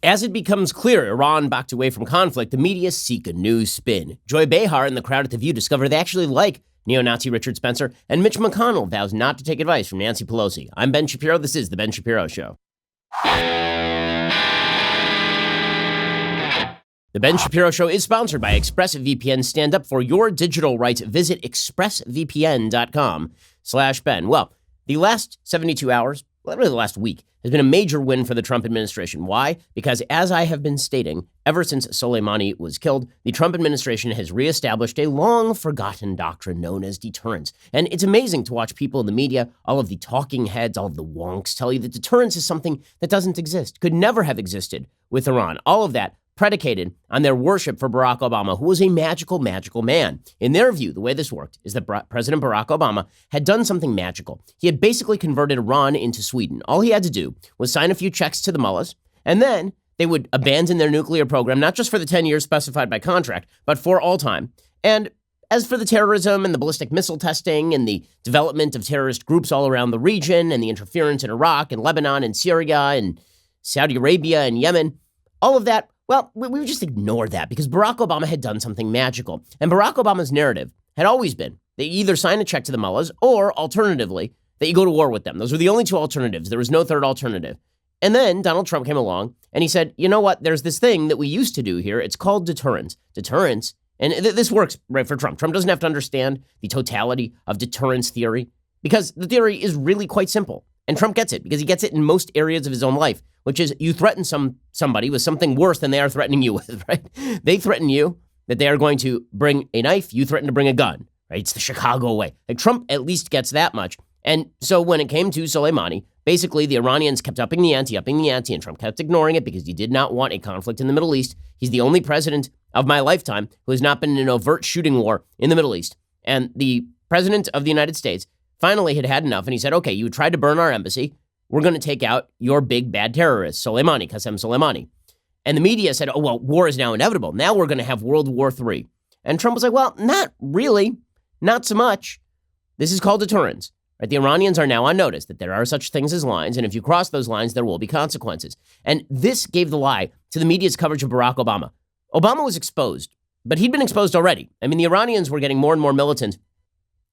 As it becomes clear Iran backed away from conflict, the media seek a new spin. Joy Behar and the crowd at The View discover they actually like neo-Nazi Richard Spencer, and Mitch McConnell vows not to take advice from Nancy Pelosi. I'm Ben Shapiro. This is The Ben Shapiro Show. The Ben Shapiro Show is sponsored by ExpressVPN. Stand up for your digital rights. Visit expressvpn.com/Ben. Well, the last 72 hours, literally the last week, has been a major win for the Trump administration. Why? Because as I have been stating, ever since Soleimani was killed, the Trump administration has reestablished a long-forgotten doctrine known as deterrence. And it's amazing to watch people in the media, all of the talking heads, all of the wonks, tell you that deterrence is something that doesn't exist, could never have existed with Iran. All of that predicated on their worship for Barack Obama, who was a magical, magical man. In their view, the way this worked is that President Barack Obama had done something magical. He had basically converted Iran into Sweden. All he had to do was sign a few checks to the mullahs, and then they would abandon their nuclear program, not just for the 10 years specified by contract, but for all time. And as for the terrorism and the ballistic missile testing and the development of terrorist groups all around the region and the interference in Iraq and Lebanon and Syria and Saudi Arabia and Yemen, all of that, well, we would just ignore that because Barack Obama had done something magical. And Barack Obama's narrative had always been that you either sign a check to the mullahs or, alternatively, that you go to war with them. Those were the only two alternatives. There was no third alternative. And then Donald Trump came along and he said, you know what? There's this thing that we used to do here. It's called deterrence. Deterrence, and this works right for Trump. Trump doesn't have to understand the totality of deterrence theory because the theory is really quite simple. And Trump gets it because he gets it in most areas of his own life, which is you threaten somebody with something worse than they are threatening you with, right? They threaten you that they are going to bring a knife. You threaten to bring a gun, right? It's the Chicago way. Like Trump at least gets that much. And so when it came to Soleimani, basically the Iranians kept upping the ante, and Trump kept ignoring it because he did not want a conflict in the Middle East. He's the only president of my lifetime who has not been in an overt shooting war in the Middle East. And the president of the United States finally had had enough, and he said, okay, you tried to burn our embassy. We're going to take out your big bad terrorist, Soleimani, Qasem Soleimani. And the media said, oh, well, war is now inevitable. Now we're going to have World War III. And Trump was like, well, not really, not so much. This is called deterrence. Right? The Iranians are now on notice that there are such things as lines, and if you cross those lines, there will be consequences. And this gave the lie to the media's coverage of Barack Obama. Obama was exposed, but he'd been exposed already. I mean, the Iranians were getting more and more militant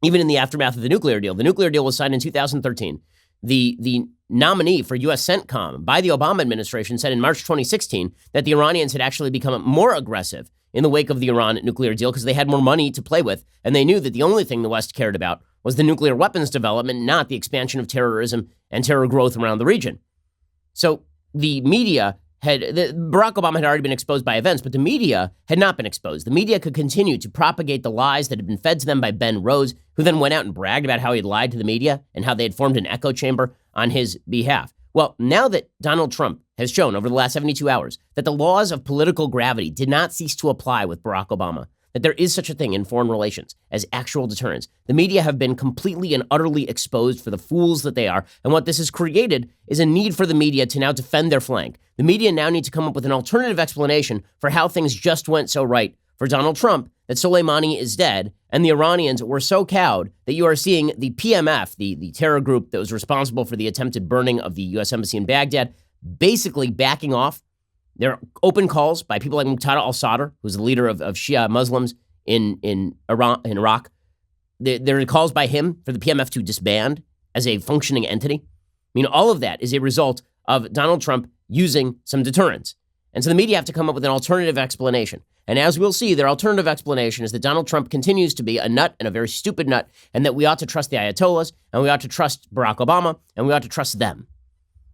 even in the aftermath of the nuclear deal. The nuclear deal was signed in 2013. The nominee for U.S. CENTCOM by the Obama administration said in March 2016 that the Iranians had actually become more aggressive in the wake of the Iran nuclear deal because they had more money to play with, and they knew that the only thing the West cared about was the nuclear weapons development, not the expansion of terrorism and terror growth around the region. So the media Barack Obama had already been exposed by events, but the media had not been exposed. The media could continue to propagate the lies that had been fed to them by Ben Rhodes, who then went out and bragged about how he had lied to the media and how they had formed an echo chamber on his behalf. Well, now that Donald Trump has shown over the last 72 hours that the laws of political gravity did not cease to apply with Barack Obama, that there is such a thing in foreign relations as actual deterrence. The media have been completely and utterly exposed for the fools that they are. And what this has created is a need for the media to now defend their flank. The media now need to come up with an alternative explanation for how things just went so right for Donald Trump, that Soleimani is dead, and the Iranians were so cowed that you are seeing the PMF, the terror group that was responsible for the attempted burning of the U.S. Embassy in Baghdad, basically backing off. There are open calls by people like Muqtada al-Sadr, who's the leader of Shia Muslims in Iraq. There are calls by him for the PMF to disband as a functioning entity. I mean, all of that is a result of Donald Trump using some deterrence. And so the media have to come up with an alternative explanation. And as we'll see, their alternative explanation is that Donald Trump continues to be a nut and a very stupid nut, and that we ought to trust the Ayatollahs, and we ought to trust Barack Obama, and we ought to trust them.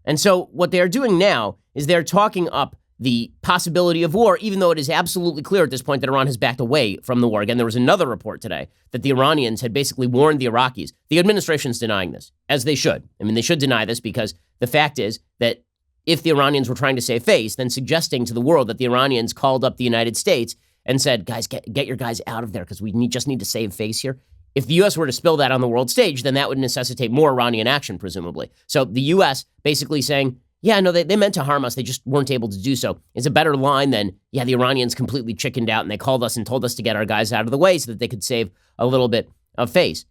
And so what they are doing now is they're talking up the possibility of war, even though it is absolutely clear at this point that Iran has backed away from the war. Again, there was another report today that the Iranians had basically warned the Iraqis. The administration's denying this, as they should. I mean, they should deny this because the fact is that if the Iranians were trying to save face, then suggesting to the world that the Iranians called up the United States and said, guys, get your guys out of there because we just need to save face here. If the U.S. were to spill that on the world stage, then that would necessitate more Iranian action, presumably. So the U.S. basically saying, yeah, no, they meant to harm us. They just weren't able to do so. It's a better line than, yeah, the Iranians completely chickened out and they called us and told us to get our guys out of the way so that they could save a little bit of face.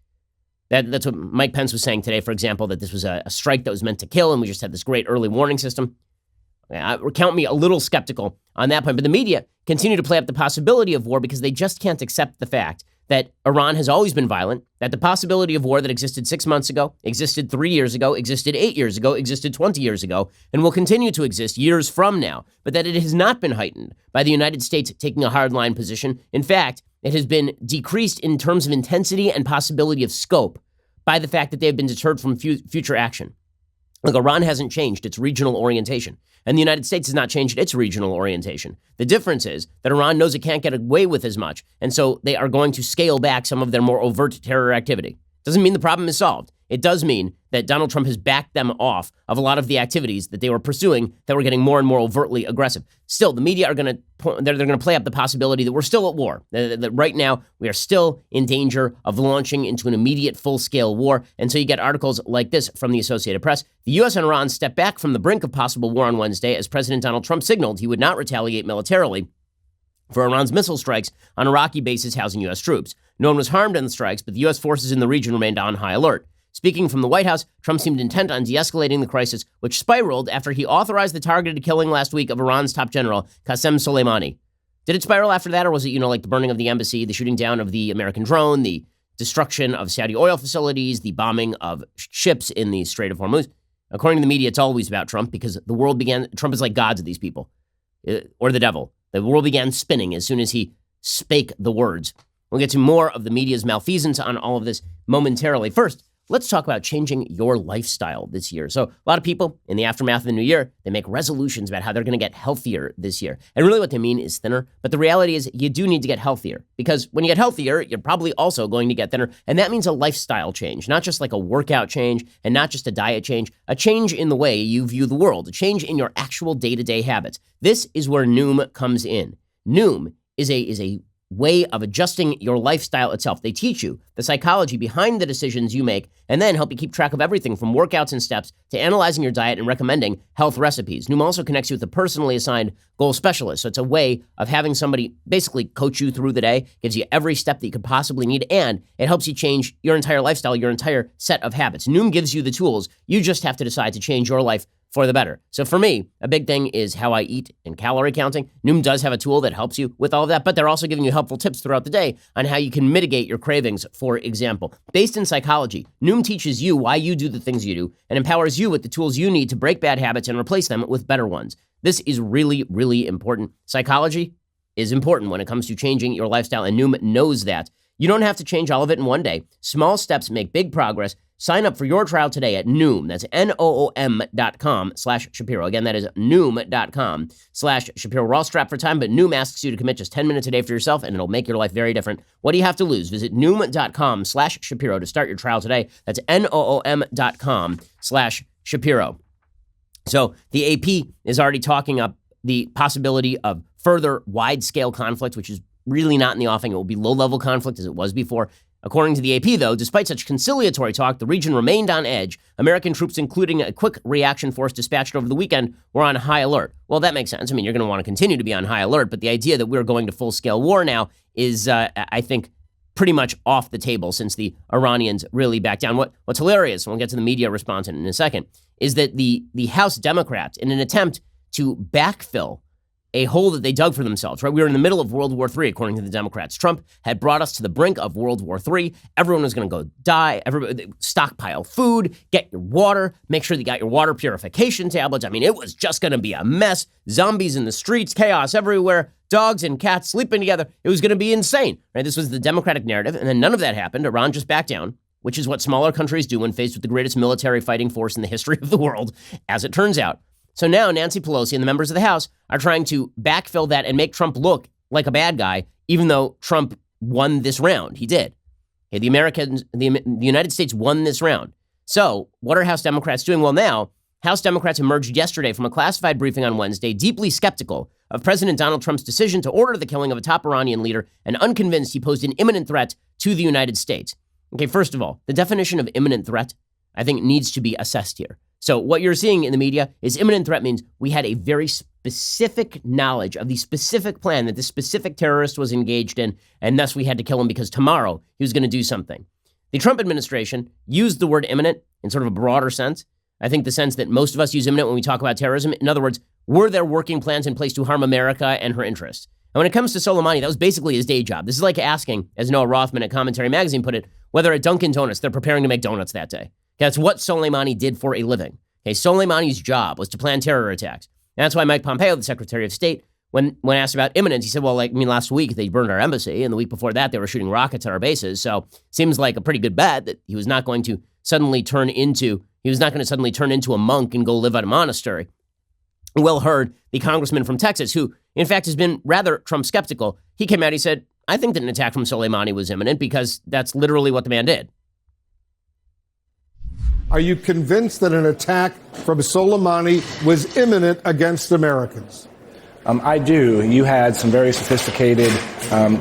That's what Mike Pence was saying today, for example, that this was a strike that was meant to kill and we just had this great early warning system. Count me a little skeptical on that point. But the media continue to play up the possibility of war because they just can't accept the fact that Iran has always been violent, that the possibility of war that existed 6 months ago, existed 3 years ago, existed 8 years ago, existed 20 years ago, and will continue to exist years from now, but that it has not been heightened by the United States taking a hardline position. In fact, it has been decreased in terms of intensity and possibility of scope by the fact that they have been deterred from future action. Look, Iran hasn't changed its regional orientation, and the United States has not changed its regional orientation. The difference is that Iran knows it can't get away with as much, and so they are going to scale back some of their more overt terror activity. Doesn't mean the problem is solved. It does mean that Donald Trump has backed them off of a lot of the activities that they were pursuing that were getting more and more overtly aggressive. Still, the media are going to play up the possibility that we're still at war. That right now we are still in danger of launching into an immediate full-scale war. And so you get articles like this from the Associated Press. The U.S. and Iran stepped back from the brink of possible war on Wednesday as President Donald Trump signaled he would not retaliate militarily for Iran's missile strikes on Iraqi bases housing U.S. troops. No one was harmed in the strikes, but the U.S. forces in the region remained on high alert. Speaking from the White House, Trump seemed intent on de-escalating the crisis, which spiraled after he authorized the targeted killing last week of Iran's top general, Qasem Soleimani. Did it spiral after that, or was it, like the burning of the embassy, the shooting down of the American drone, the destruction of Saudi oil facilities, the bombing of ships in the Strait of Hormuz? According to the media, it's always about Trump because Trump is like God to these people, or the devil. The world began spinning as soon as he spake the words. We'll get to more of the media's malfeasance on all of this momentarily. First, let's talk about changing your lifestyle this year. So a lot of people in the aftermath of the new year, they make resolutions about how they're going to get healthier this year. And really what they mean is thinner. But the reality is you do need to get healthier because when you get healthier, you're probably also going to get thinner. And that means a lifestyle change, not just like a workout change and not just a diet change, a change in the way you view the world, a change in your actual day-to-day habits. This is where Noom comes in. Noom is a way of adjusting your lifestyle itself. They teach you the psychology behind the decisions you make and then help you keep track of everything from workouts and steps to analyzing your diet and recommending health recipes. Noom also connects you with a personally assigned goal specialist. So it's a way of having somebody basically coach you through the day, gives you every step that you could possibly need, and it helps you change your entire lifestyle, your entire set of habits. Noom gives you the tools. You just have to decide to change your life for the better. So for me, a big thing is how I eat and calorie counting. Noom does have a tool that helps you with all of that, but they're also giving you helpful tips throughout the day on how you can mitigate your cravings, for example. Based in psychology, Noom teaches you why you do the things you do and empowers you with the tools you need to break bad habits and replace them with better ones. This is really, really important. Psychology is important when it comes to changing your lifestyle, and Noom knows that. You don't have to change all of it in one day. Small steps make big progress. Sign up for your trial today at Noom. That's Noom.com/Shapiro. Again, that is Noom.com/Shapiro. We're all strapped for time, but Noom asks you to commit just 10 minutes a day for yourself, and it'll make your life very different. What do you have to lose? Visit Noom.com/Shapiro to start your trial today. That's Noom.com/Shapiro. So the AP is already talking up the possibility of further wide-scale conflict, which is really not in the offing. It will be low-level conflict as it was before. According to the AP, though, despite such conciliatory talk, the region remained on edge. American troops, including a quick reaction force dispatched over the weekend, were on high alert. Well, that makes sense. I mean, you're going to want to continue to be on high alert, but the idea that we're going to full-scale war now is, I think, pretty much off the table since the Iranians really backed down. What's hilarious, and we'll get to the media response in a second, is that the House Democrats, in an attempt to backfill a hole that they dug for themselves, right? We were in the middle of World War III, according to the Democrats. Trump had brought us to the brink of World War III. Everyone was going to go die. Everybody stockpile food, get your water, make sure you got your water purification tablets. I mean, it was just going to be a mess. Zombies in the streets, chaos everywhere, dogs and cats sleeping together. It was going to be insane, right? This was the Democratic narrative, and then none of that happened. Iran just backed down, which is what smaller countries do when faced with the greatest military fighting force in the history of the world, as it turns out. So now Nancy Pelosi and the members of the House are trying to backfill that and make Trump look like a bad guy, even though Trump won this round. He did. Okay, the United States won this round. So what are House Democrats doing? Well, now House Democrats emerged yesterday from a classified briefing on Wednesday, deeply skeptical of President Donald Trump's decision to order the killing of a top Iranian leader and unconvinced he posed an imminent threat to the United States. Okay, first of all, the definition of imminent threat, I think, needs to be assessed here. So what you're seeing in the media is imminent threat means we had a very specific knowledge of the specific plan that this specific terrorist was engaged in, and thus we had to kill him because tomorrow he was going to do something. The Trump administration used the word imminent in sort of a broader sense. I think the sense that most of us use imminent when we talk about terrorism. In other words, Were there working plans in place to harm America and her interests? And when it comes to Soleimani, that was basically his day job. This is like asking, as Noah Rothman at Commentary Magazine put it, whether at Dunkin' Donuts they're preparing to make donuts that day. That's what Soleimani did for a living. Okay, Soleimani's job was to plan terror attacks. And that's why Mike Pompeo, the Secretary of State, when asked about imminence, he said, well, last week they burned our embassy, and the week before that they were shooting rockets at our bases. So seems like a pretty good bet that he was not going to suddenly turn into a monk and go live at a monastery. Will Hurd, the congressman from Texas, who in fact has been rather Trump skeptical, he came out, he said, I think that an attack from Soleimani was imminent because that's literally what the man did. Are you convinced that an attack from Soleimani was imminent against Americans? I do. You had some very sophisticated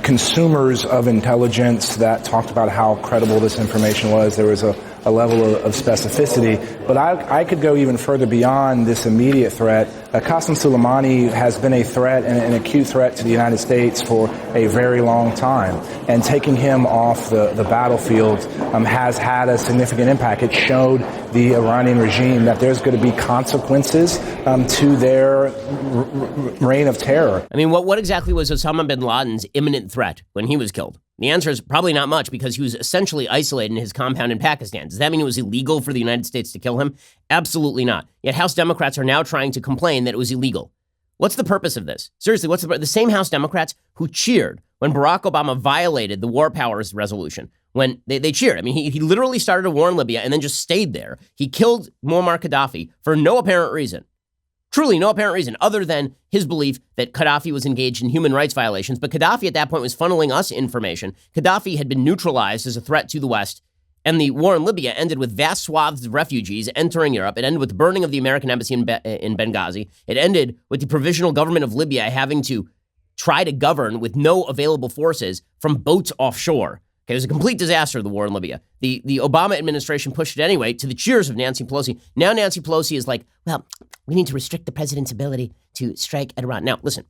consumers of intelligence that talked about how credible this information was. There was a level of specificity. But I could go even further beyond this immediate threat. Qasem Soleimani has been a threat and an acute threat to the United States for a very long time. And taking him off the battlefield has had a significant impact. It showed the Iranian regime that there's going to be consequences to their reign of terror. I mean, what exactly was Osama bin Laden's imminent threat when he was killed? The answer is probably not much, because he was essentially isolated in his compound in Pakistan. Does that mean it was illegal for the United States to kill him? Absolutely not. Yet House Democrats are now trying to complain that it was illegal. What's the purpose of this? Seriously, what's the same House Democrats who cheered when Barack Obama violated the War Powers Resolution? When they cheered. I mean, he literally started a war in Libya and then just stayed there. He killed Muammar Gaddafi for no apparent reason. Truly no apparent reason other than his belief that Gaddafi was engaged in human rights violations. But Gaddafi at that point was funneling us information. Gaddafi had been neutralized as a threat to the West. And the war in Libya ended with vast swaths of refugees entering Europe. It ended with the burning of the American embassy in Benghazi. It ended with the provisional government of Libya having to try to govern with no available forces from boats offshore. Okay, it was a complete disaster, the war in Libya. The Obama administration pushed it anyway to the cheers of Nancy Pelosi. Now Nancy Pelosi is like, well, we need to restrict the president's ability to strike at Iran. Now, listen,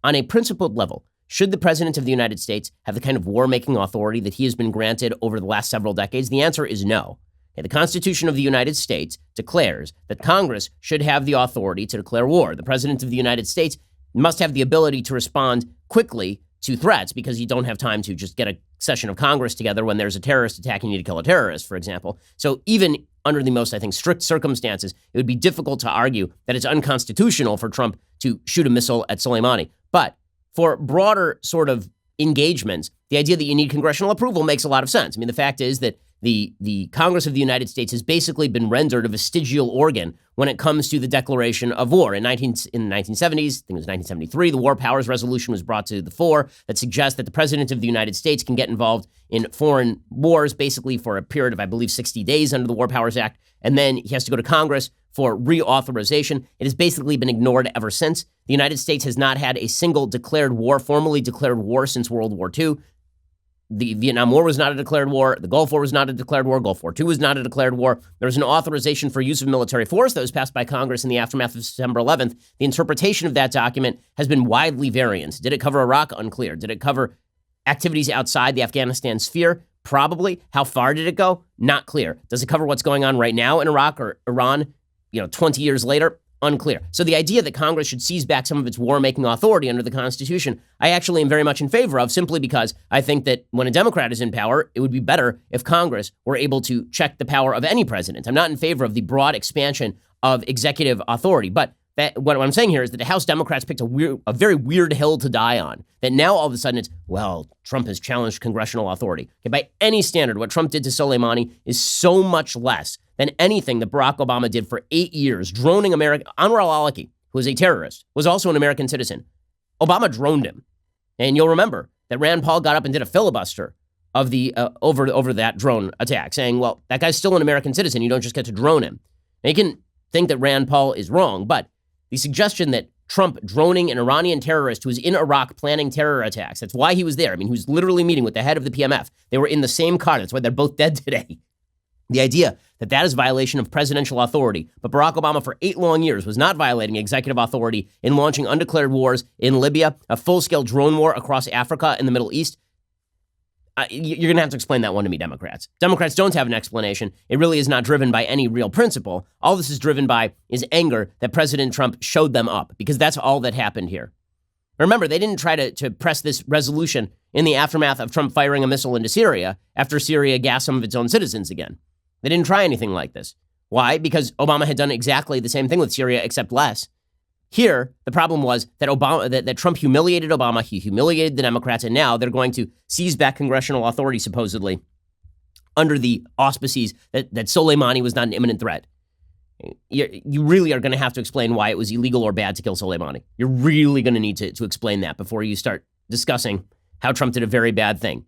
on a principled level, should the president of the United States have the kind of war-making authority that he has been granted over the last several decades? The answer is no. Okay, the Constitution of the United States declares that Congress should have the authority to declare war. The president of the United States must have the ability to respond quickly to threats, because you don't have time to just get a session of Congress together when there's a terrorist attack and you need to kill a terrorist, for example. So even under the most, I think, strict circumstances, it would be difficult to argue that it's unconstitutional for Trump to shoot a missile at Soleimani. But for broader sort of engagements, the idea that you need congressional approval makes a lot of sense. I mean, the fact is that the Congress of the United States has basically been rendered a vestigial organ when it comes to the declaration of war. In the 1970s, I think it was 1973, the War Powers Resolution was brought to the fore that suggests that the president of the United States can get involved in foreign wars basically for a period of, I believe, 60 days under the War Powers Act, and then he has to go to Congress for reauthorization. It has basically been ignored ever since. The United States has not had a single formally declared war since World War II. The Vietnam War was not a declared war. The Gulf War was not a declared war. Gulf War II was not a declared war. There was an authorization for use of military force that was passed by Congress in the aftermath of September 11th. The interpretation of that document has been widely variant. Did it cover Iraq? Unclear. Did it cover activities outside the Afghanistan sphere? Probably. How far did it go? Not clear. Does it cover what's going on right now in Iraq or Iran, 20 years later? Unclear. So the idea that Congress should seize back some of its war-making authority under the Constitution, I actually am very much in favor of, simply because I think that when a Democrat is in power, it would be better if Congress were able to check the power of any president. I'm not in favor of the broad expansion of executive authority, but what I'm saying here is that the House Democrats picked a very weird hill to die on, that now all of a sudden it's, well, Trump has challenged congressional authority. Okay, by any standard, what Trump did to Soleimani is so much less than anything that Barack Obama did for 8 years, droning America. Anwar al-Awlaki, who is a terrorist, was also an American citizen. Obama droned him. And you'll remember that Rand Paul got up and did a filibuster of the over that drone attack, saying, well, that guy's still an American citizen. You don't just get to drone him. Now, you can think that Rand Paul is wrong, but the suggestion that Trump droning an Iranian terrorist who was in Iraq planning terror attacks, that's why he was there. I mean, he was literally meeting with the head of the PMF. They were in the same car. That's why they're both dead today. The idea that that is violation of presidential authority, but Barack Obama for 8 long years was not violating executive authority in launching undeclared wars in Libya, a full-scale drone war across Africa and the Middle East. You're going to have to explain that one to me, Democrats. Democrats don't have an explanation. It really is not driven by any real principle. All this is driven by is anger that President Trump showed them up, because that's all that happened here. Remember, they didn't try to press this resolution in the aftermath of Trump firing a missile into Syria after Syria gassed some of its own citizens again. They didn't try anything like this. Why? Because Obama had done exactly the same thing with Syria, except less. Here, the problem was that Trump humiliated Obama, he humiliated the Democrats, and now they're going to seize back congressional authority, supposedly, under the auspices that Soleimani was not an imminent threat. You really are going to have to explain why it was illegal or bad to kill Soleimani. You're really going to need to explain that before you start discussing how Trump did a very bad thing.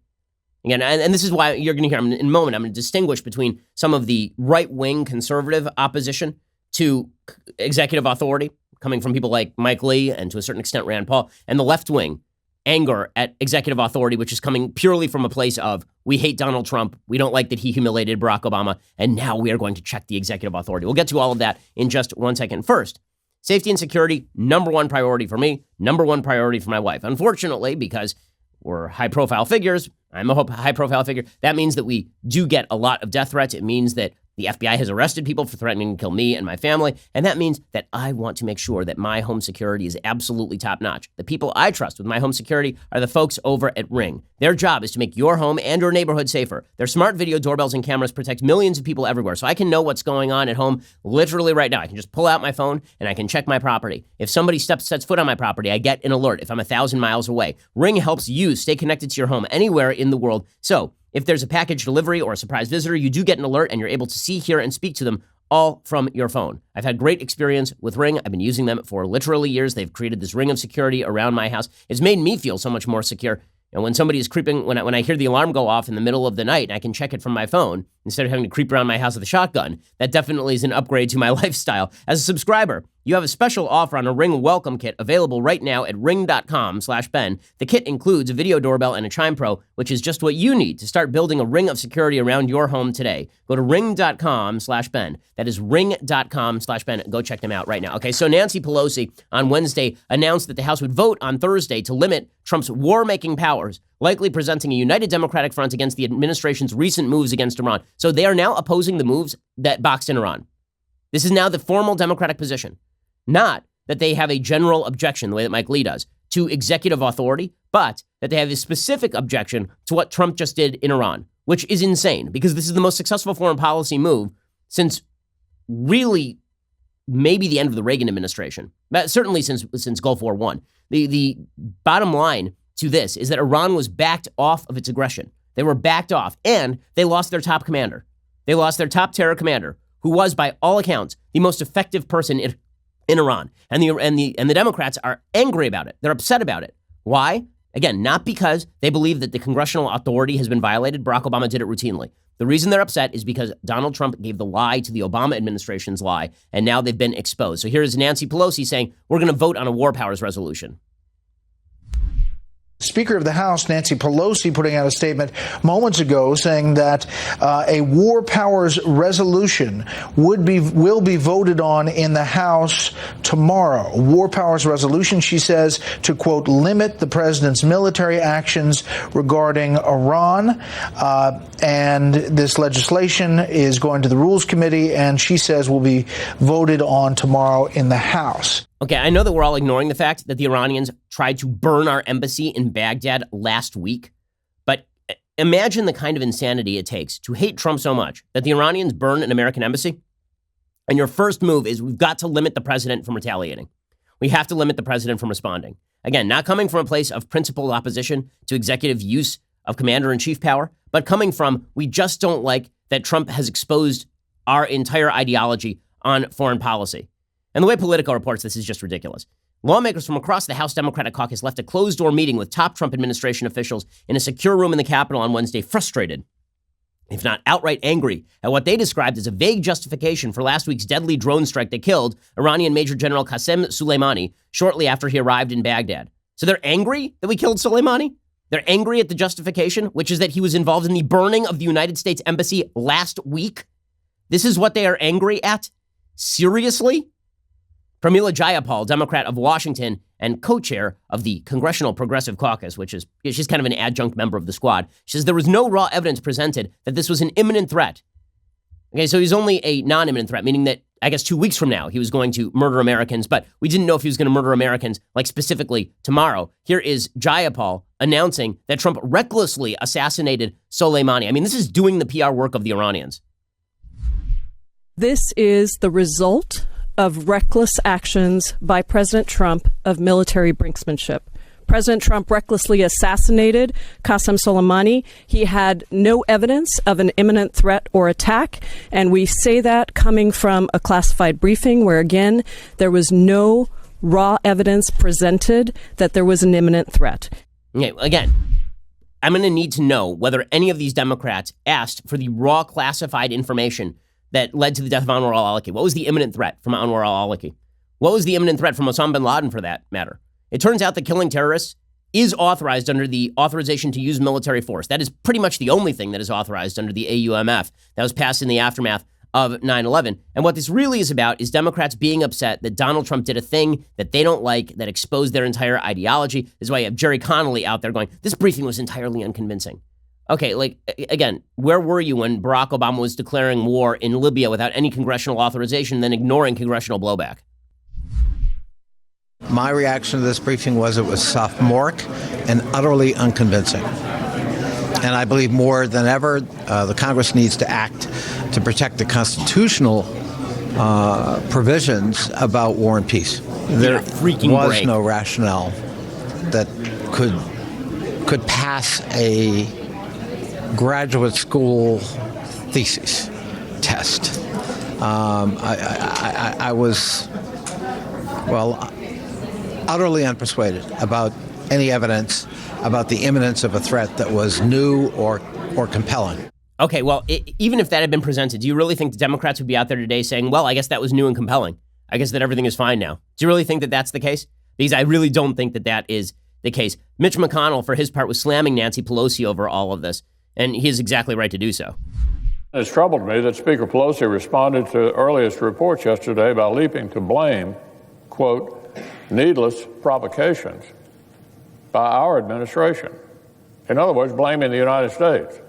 Again, and this is why you're going to hear, in a moment, I'm going to distinguish between some of the right-wing conservative opposition to executive authority, coming from people like Mike Lee and to a certain extent Rand Paul, and the left-wing anger at executive authority, which is coming purely from a place of, we hate Donald Trump, we don't like that he humiliated Barack Obama, and now we are going to check the executive authority. We'll get to all of that in just 1 second. First, safety and security, number one priority for me, number one priority for my wife. Unfortunately, because we're high-profile figures, I'm a high-profile figure, that means that we do get a lot of death threats. It means that the FBI has arrested people for threatening to kill me and my family, and that means that I want to make sure that my home security is absolutely top-notch. The people I trust with my home security are the folks over at Ring. Their job is to make your home and your neighborhood safer. Their smart video doorbells and cameras protect millions of people everywhere, so I can know what's going on at home literally right now. I can just pull out my phone and I can check my property. If somebody sets foot on my property, I get an alert if I'm 1,000 miles away. Ring helps you stay connected to your home anywhere in the world. So, if there's a package delivery or a surprise visitor, you do get an alert and you're able to see, hear, and speak to them all from your phone. I've had great experience with Ring. I've been using them for literally years. They've created this ring of security around my house. It's made me feel so much more secure. And when somebody is creeping, when I hear the alarm go off in the middle of the night, I can check it from my phone instead of having to creep around my house with a shotgun. That definitely is an upgrade to my lifestyle. As a subscriber, you have a special offer on a Ring welcome kit available right now at ring.com/Ben. The kit includes a video doorbell and a Chime Pro, which is just what you need to start building a ring of security around your home today. Go to ring.com/Ben. That is ring.com/Ben. Go check them out right now. Okay, so Nancy Pelosi on Wednesday announced that the House would vote on Thursday to limit Trump's war-making powers, likely presenting a united Democratic front against the administration's recent moves against Iran. So they are now opposing the moves that boxed in Iran. This is now the formal Democratic position. Not that they have a general objection, the way that Mike Lee does, to executive authority, but that they have a specific objection to what Trump just did in Iran, which is insane because this is the most successful foreign policy move since really maybe the end of the Reagan administration, but certainly since Gulf War I. The bottom line to this is that Iran was backed off of its aggression. They were backed off, and they lost their top commander. They lost their top terror commander, who was, by all accounts, the most effective person in Iran. And the Democrats are angry about it. They're upset about it. Why? Again, not because they believe that the congressional authority has been violated. Barack Obama did it routinely. The reason they're upset is because Donald Trump gave the lie to the Obama administration's lie, and now they've been exposed. So here's Nancy Pelosi saying, we're going to vote on a war powers resolution. Speaker of the House, Nancy Pelosi, putting out a statement moments ago saying that a war powers resolution will be voted on in the House tomorrow. A war powers resolution, she says, to, quote, limit the president's military actions regarding Iran. And this legislation is going to the Rules Committee, and she says will be voted on tomorrow in the House. Okay, I know that we're all ignoring the fact that the Iranians tried to burn our embassy in Baghdad last week, but imagine the kind of insanity it takes to hate Trump so much that the Iranians burn an American embassy, and your first move is we've got to limit the president from retaliating. We have to limit the president from responding. Again, not coming from a place of principled opposition to executive use of commander-in-chief power, but coming from we just don't like that Trump has exposed our entire ideology on foreign policy. And the way Politico reports this is just ridiculous. Lawmakers from across the House Democratic caucus left a closed-door meeting with top Trump administration officials in a secure room in the Capitol on Wednesday, frustrated, if not outright angry, at what they described as a vague justification for last week's deadly drone strike that killed Iranian Major General Qasem Soleimani shortly after he arrived in Baghdad. So they're angry that we killed Soleimani? They're angry at the justification, which is that he was involved in the burning of the United States Embassy last week? This is what they are angry at? Seriously? Pramila Jayapal, Democrat of Washington and co-chair of the Congressional Progressive Caucus, which is, she's kind of an adjunct member of the squad, she says there was no raw evidence presented that this was an imminent threat. Okay, so he's only a non-imminent threat, meaning that I guess 2 weeks from now he was going to murder Americans, but we didn't know if he was going to murder Americans, like specifically tomorrow. Here is Jayapal announcing that Trump recklessly assassinated Soleimani. I mean, this is doing the PR work of the Iranians. This is the result of reckless actions by President Trump of military brinksmanship. President Trump recklessly assassinated Qasem Soleimani. He had no evidence of an imminent threat or attack, and we say that coming from a classified briefing where, again, there was no raw evidence presented that there was an imminent threat. Okay, again, I'm going to need to know whether any of these Democrats asked for the raw classified information that led to the death of Anwar al-Awlaki. What was the imminent threat from Anwar al-Awlaki? What was the imminent threat from Osama bin Laden, for that matter? It turns out that killing terrorists is authorized under the authorization to use military force. That is pretty much the only thing that is authorized under the AUMF that was passed in the aftermath of 9/11. And what this really is about is Democrats being upset that Donald Trump did a thing that they don't like, that exposed their entire ideology. This is why you have Jerry Connolly out there going, this briefing was entirely unconvincing. Okay, like, again, where were you when Barack Obama was declaring war in Libya without any congressional authorization, then ignoring congressional blowback? My reaction to this briefing was it was sophomoric and utterly unconvincing. And I believe more than ever, the Congress needs to act to protect the constitutional provisions about war and peace. There was no rationale that could pass a graduate school thesis test. I was, utterly unpersuaded about any evidence about the imminence of a threat that was new or compelling. Okay, well, even if that had been presented, do you really think the Democrats would be out there today saying, well, I guess that was new and compelling. I guess that everything is fine now. Do you really think that that's the case? Because I really don't think that that is the case. Mitch McConnell, for his part, was slamming Nancy Pelosi over all of this, and he is exactly right to do so. It's troubled me that Speaker Pelosi responded to earliest reports yesterday by leaping to blame, quote, needless provocations by our administration. In other words, blaming the United States.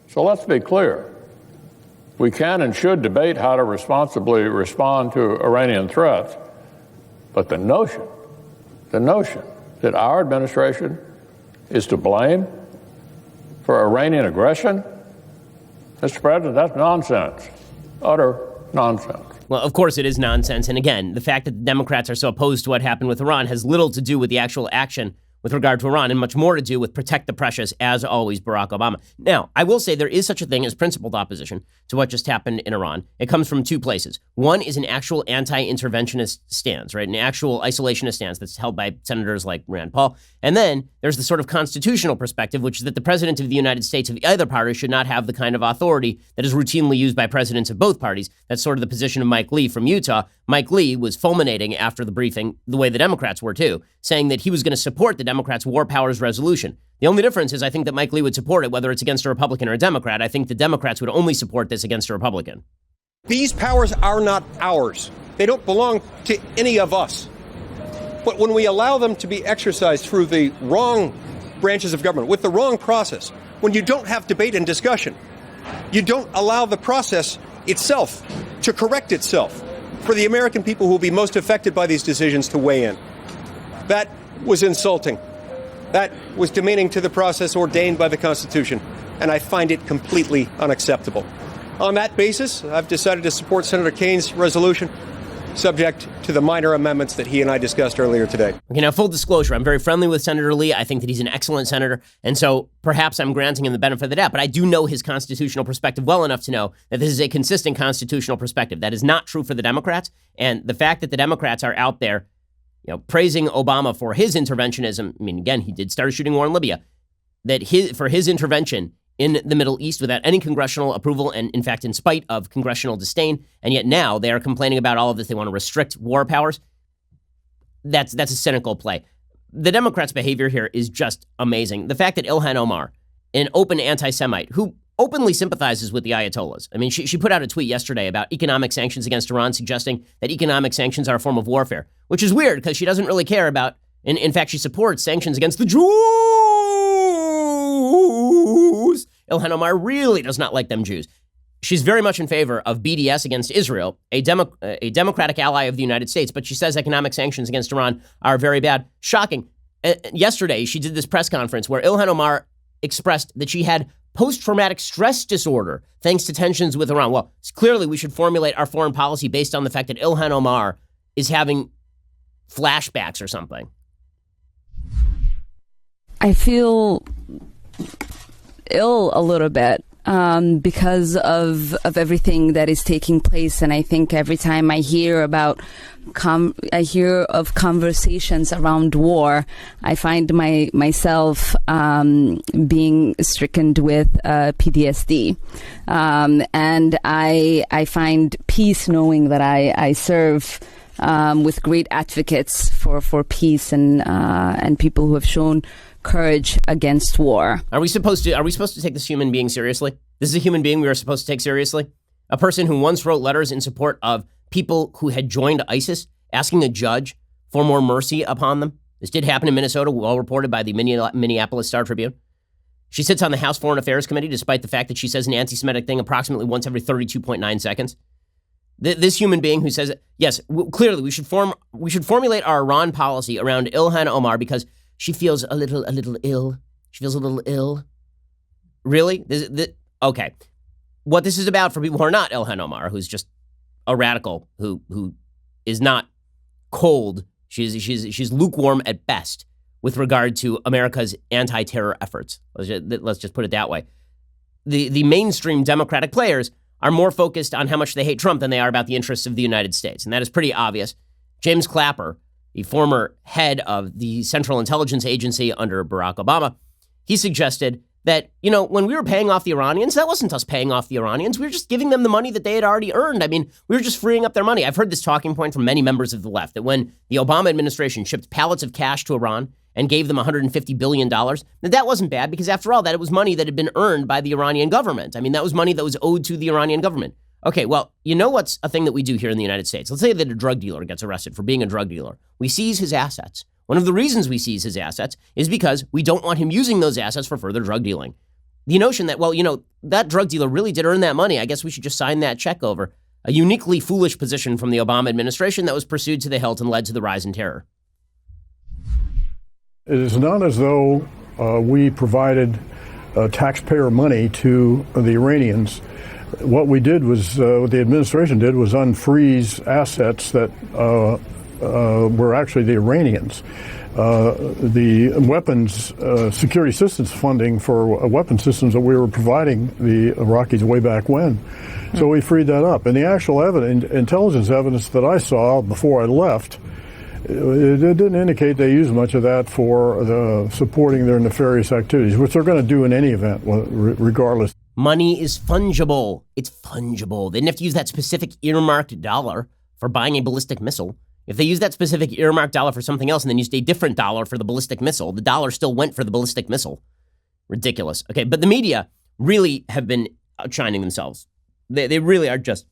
So let's be clear. We can and should debate how to responsibly respond to Iranian threats, but the notion that our administration is to blame for Iranian aggression, Mr. President, that's nonsense, utter nonsense. Well, of course it is nonsense. And again, the fact that the Democrats are so opposed to what happened with Iran has little to do with the actual action with regard to Iran and much more to do with protect the precious, as always, Barack Obama. Now, I will say there is such a thing as principled opposition to what just happened in Iran. It comes from two places. One is an actual anti-interventionist stance, right? An actual isolationist stance that's held by senators like Rand Paul. And then there's the sort of constitutional perspective, which is that the president of the United States of either party should not have the kind of authority that is routinely used by presidents of both parties. That's sort of the position of Mike Lee from Utah. Mike Lee was fulminating after the briefing, the way the Democrats were too, saying that he was going to support the Democrats' war powers resolution. The only difference is I think that Mike Lee would support it whether it's against a Republican or a Democrat. I think the Democrats would only support this against a Republican. These powers are not ours. They don't belong to any of us. But when we allow them to be exercised through the wrong branches of government, with the wrong process, when you don't have debate and discussion, you don't allow the process itself to correct itself for the American people who will be most affected by these decisions to weigh in. That was insulting. That was demeaning to the process ordained by the Constitution, and I find it completely unacceptable. On that basis, I've decided to support Senator Kane's resolution, subject to the minor amendments that he and I discussed earlier today. Okay, now full disclosure, I'm very friendly with Senator Lee. I think that he's an excellent senator, and so perhaps I'm granting him the benefit of the doubt, but I do know his constitutional perspective well enough to know that this is a consistent constitutional perspective. That is not true for the Democrats, and the fact that the Democrats are out there, praising Obama for his interventionism. I mean, again, he did start a shooting war in Libya. For his intervention in the Middle East without any congressional approval, and in fact, in spite of congressional disdain, and yet now they are complaining about all of this. They want to restrict war powers. That's a cynical play. The Democrats' behavior here is just amazing. The fact that Ilhan Omar, an open anti-Semite, who openly sympathizes with the Ayatollahs. I mean, she put out a tweet yesterday about economic sanctions against Iran, suggesting that economic sanctions are a form of warfare, which is weird because she doesn't really care about, in fact, she supports sanctions against the Jews. Ilhan Omar really does not like them Jews. She's very much in favor of BDS against Israel, a democratic ally of the United States, but she says economic sanctions against Iran are very bad. Shocking. Yesterday, she did this press conference where Ilhan Omar expressed that she had post-traumatic stress disorder thanks to tensions with Iran. Well, clearly we should formulate our foreign policy based on the fact that Ilhan Omar is having flashbacks or something. I feel ill a little bit because of everything that is taking place, and I think every time I hear about conversations around war, I find myself being stricken with PTSD, and I find peace knowing that I serve with great advocates for peace and people who have shown courage against war. Are we supposed to take this human being seriously? This is a human being we are supposed to take seriously? A person who once wrote letters in support of people who had joined ISIS, asking a judge for more mercy upon them. This did happen in Minnesota, well reported by the Minneapolis Star Tribune. She sits on the House Foreign Affairs Committee, despite the fact that she says an anti-Semitic thing approximately once every 32.9 seconds. This human being who says, yes, clearly we should formulate our Iran policy around Ilhan Omar because she feels a little ill. She feels a little ill. Really? Okay. What this is about for people who are not Ilhan Omar, who's just a radical who is not cold. She's lukewarm at best with regard to America's anti-terror efforts. Let's just put it that way. The mainstream Democratic players are more focused on how much they hate Trump than they are about the interests of the United States. And that is pretty obvious. James Clapper, the former head of the Central Intelligence Agency under Barack Obama, he suggested that, when we were paying off the Iranians, that wasn't us paying off the Iranians. We were just giving them the money that they had already earned. I mean, we were just freeing up their money. I've heard this talking point from many members of the left, that when the Obama administration shipped pallets of cash to Iran and gave them $150 billion, that wasn't bad because, after all, that it was money that had been earned by the Iranian government. I mean, that was money that was owed to the Iranian government. Okay, well, what's a thing that we do here in the United States? Let's say that a drug dealer gets arrested for being a drug dealer. We seize his assets. One of the reasons we seize his assets is because we don't want him using those assets for further drug dealing. The notion that, that drug dealer really did earn that money, I guess we should just sign that check over. A uniquely foolish position from the Obama administration that was pursued to the hilt and led to the rise in terror. It is not as though we provided taxpayer money to the Iranians. What we did was, what the administration did was unfreeze assets that were actually the Iranians. The weapons, security assistance funding for weapon systems that we were providing the Iraqis way back when. So we freed that up. And the actual intelligence evidence that I saw before I left, it didn't indicate they used much of that for supporting their nefarious activities, which they're going to do in any event, regardless. Money is fungible. It's fungible. They didn't have to use that specific earmarked dollar for buying a ballistic missile. If they used that specific earmarked dollar for something else and then used a different dollar for the ballistic missile, the dollar still went for the ballistic missile. Ridiculous. Okay, but the media really have been outshining themselves. They really are just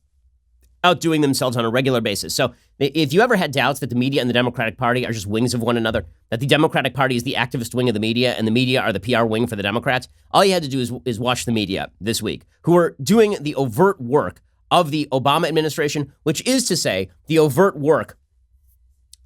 outdoing themselves on a regular basis. So if you ever had doubts that the media and the Democratic Party are just wings of one another, that the Democratic Party is the activist wing of the media and the media are the PR wing for the Democrats, all you had to do is watch the media this week, who are doing the overt work of the Obama administration, which is to say the overt work